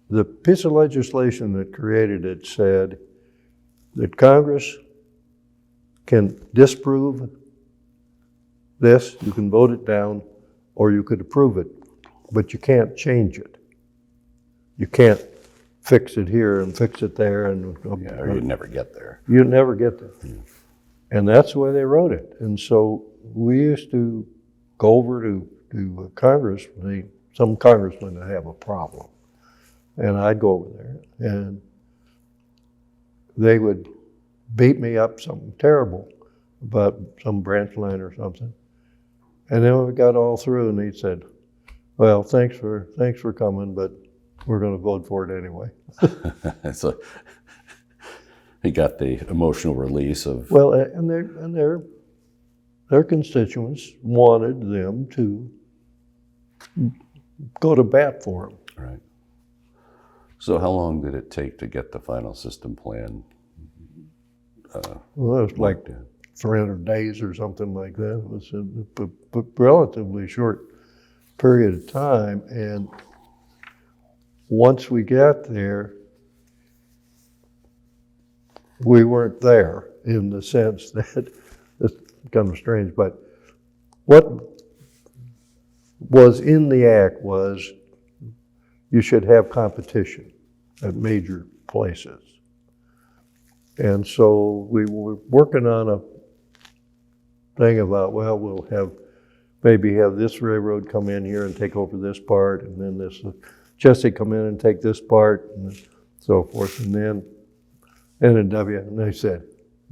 Speaker 2: The piece of legislation that created it said that Congress can disprove this, you can vote it down, or you could approve it, but you can't change it. You can't fix it here and fix it there, and
Speaker 1: Yeah, or you'd never get there.
Speaker 2: you never get there. And that's the way they wrote it. And so we used to go over to Congress. Some congressmen would have a problem, and I'd go over there, and they would beat me up something terrible about some branch line or something. And then we got all through, and he said, "Well, thanks for coming, but we're going to vote for it anyway."
Speaker 1: So he got the emotional release of.
Speaker 2: Well, and their constituents wanted them to go to bat for them.
Speaker 1: Right. So how long did it take to get the final system plan?
Speaker 2: Well, it was like 300 days or something like that. It was a relatively short period of time. And once we got there, we weren't there in the sense that, it's kind of strange, but what was in the act was you should have competition at major places. And so we were working on a thing about, well, we'll maybe have this railroad come in here and take over this part, and then this Jesse come in and take this part, and so forth. And then N&W, and they said,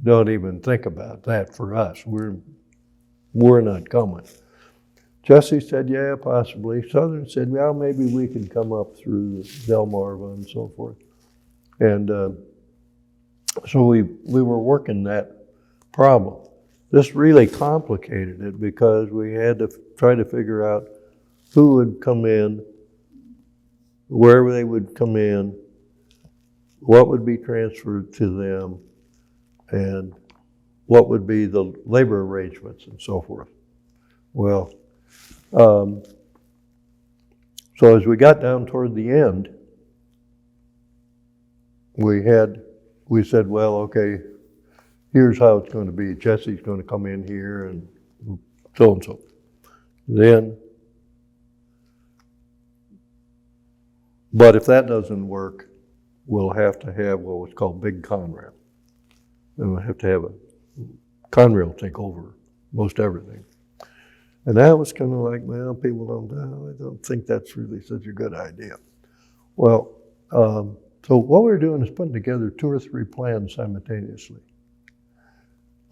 Speaker 2: don't even think about that for us. We're not coming. Jesse said, yeah, possibly. Southern said, well, maybe we can come up through Delmarva and so forth. And so we were working that problem. This really complicated it because we had to try to figure out who would come in, where they would come in, what would be transferred to them, and what would be the labor arrangements and so forth. Well, so as we got down toward the end, we said, well, okay, here's how it's going to be. Jesse's going to come in here and so and so. Then, but if that doesn't work, we'll have to have what was called Big Conrail. And we'll have to have a Conrail take over most everything. And that was kind of like, well, people I don't think that's really such a good idea. Well, so what we were doing is putting together 2 or 3 plans simultaneously.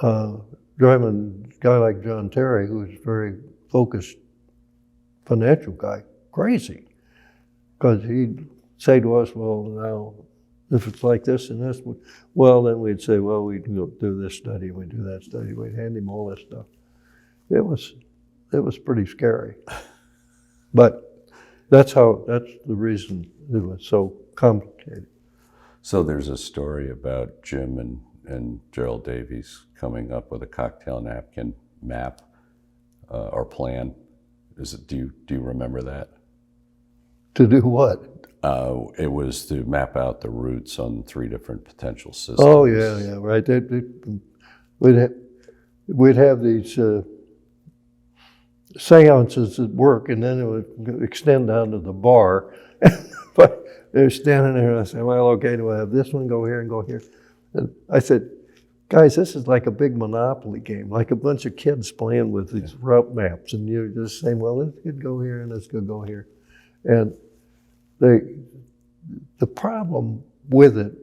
Speaker 2: Driving a guy like John Terry, who's a very focused financial guy, crazy. Because he'd say to us, well, now, if it's like this and this, well, then we'd say, well, we can go do this study, we do that study, we'd hand him all this stuff. It was pretty scary. But that's the reason it was so complicated.
Speaker 1: So there's a story about Jim and Gerald Davies coming up with a cocktail napkin map or plan. Do you remember that?
Speaker 2: To do what?
Speaker 1: It was to map out the routes on 3 different potential systems.
Speaker 2: Oh yeah, right. We'd have these seances at work, and then it would extend down to the bar. But they're standing there, and I said, well, okay, do I have this one go here and go here? And I said, guys, this is like a big Monopoly game, like a bunch of kids playing with these route maps, and you're just saying, well, this could go here and this could go here. And the problem with it,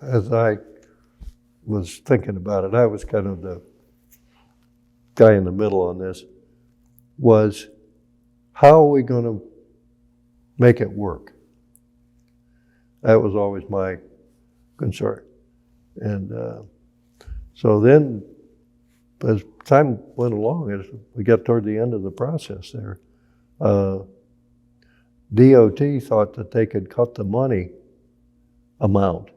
Speaker 2: as I was thinking about it, I was kind of the guy in the middle on this, was how are we going to make it work? That was always my concern. And so then, as time went along, as we got toward the end of the process there, DOT thought that they could cut the money amount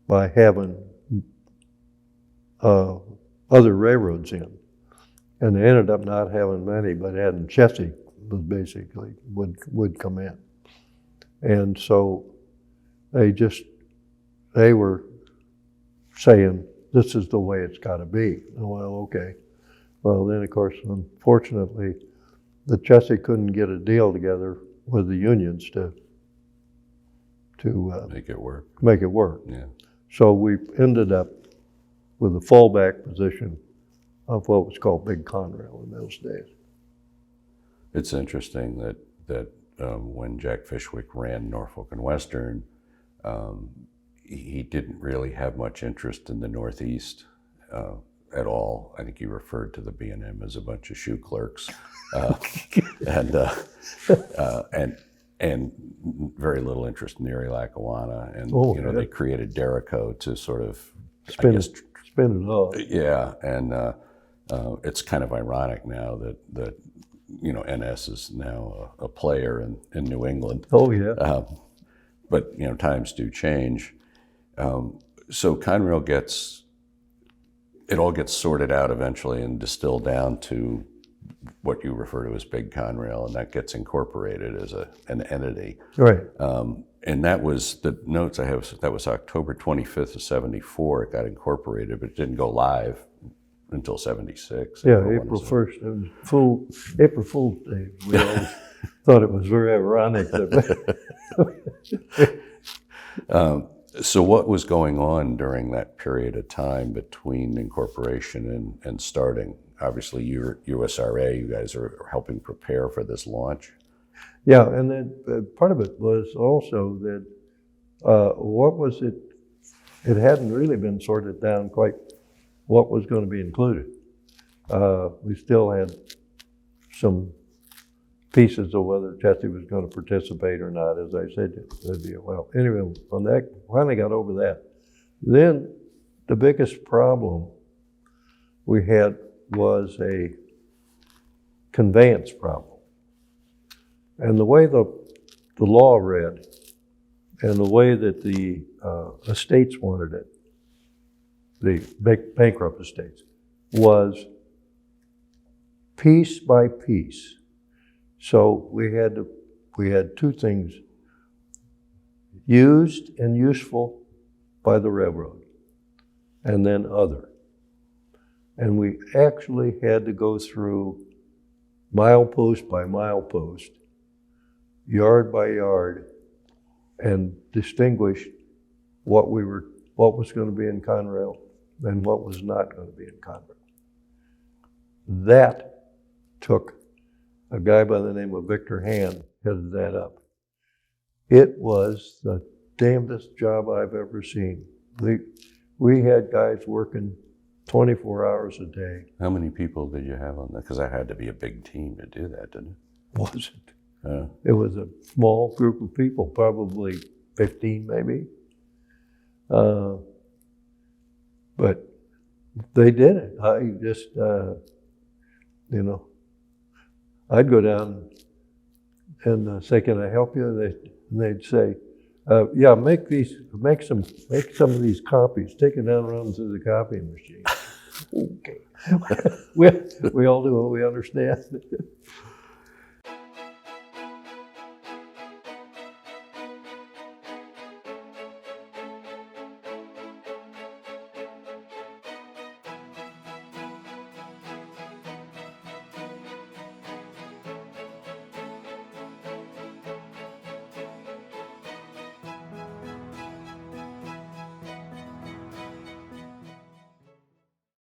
Speaker 2: by having other railroads in. And they ended up not having many, but having Chessie was basically would come in. And so they were saying, this is the way it's got to be. Well, okay. Well, then, of course, unfortunately, the Chessie couldn't get a deal together with the unions to
Speaker 1: Make it work.
Speaker 2: make it work.
Speaker 1: Yeah.
Speaker 2: So we ended up with a fallback position of what was called Big Conrail in those days.
Speaker 1: It's interesting that when Jack Fishwick ran Norfolk and Western, he didn't really have much interest in the Northeast at all. I think he referred to the B&M as a bunch of shoe clerks, and very little interest in Erie Lackawanna. And they created Derico to sort of
Speaker 2: Spin it off.
Speaker 1: Yeah, and it's kind of ironic now that NS is now a player in New England.
Speaker 2: Oh yeah.
Speaker 1: But times do change. So Conrail it all gets sorted out eventually and distilled down to what you refer to as Big Conrail, and that gets incorporated as an entity.
Speaker 2: Right.
Speaker 1: And that was, the notes I have, that was October 25th of 74, it got incorporated, but it didn't go live until 76.
Speaker 2: Yeah, April 1st. It was April Fool's Day. We always thought it was very ironic.
Speaker 1: So what was going on during that period of time between incorporation and starting? Obviously, you're USRA, you guys are helping prepare for this launch.
Speaker 2: Yeah, and then part of it was also that what was it? It hadn't really been sorted down quite what was going to be included. We still had some pieces of whether Chessie was going to participate or not, as I said. Well, anyway, when that finally got over that, then the biggest problem we had was a conveyance problem. And the way the law read, and the way that the estates wanted it, the bankrupt estates, was piece by piece. So we had two things: used and useful by the railroad, and then other. And we actually had to go through milepost by milepost, yard by yard, and distinguish what was going to be in Conrail and what was not going to be in Conrail. That took a guy by the name of Victor Hand headed that up. It was the damnedest job I've ever seen. We had guys working 24 hours a day.
Speaker 1: How many people did you have on that? Because that had to be a big team to do that, didn't it?
Speaker 2: Wasn't. It was a small group of people, probably 15 maybe. But they did it. I just, I'd go down and say, "Can I help you?" And they'd say, "Yeah, make some of these copies. Take it down, run them through the copying machine." Okay. we all do what we understand.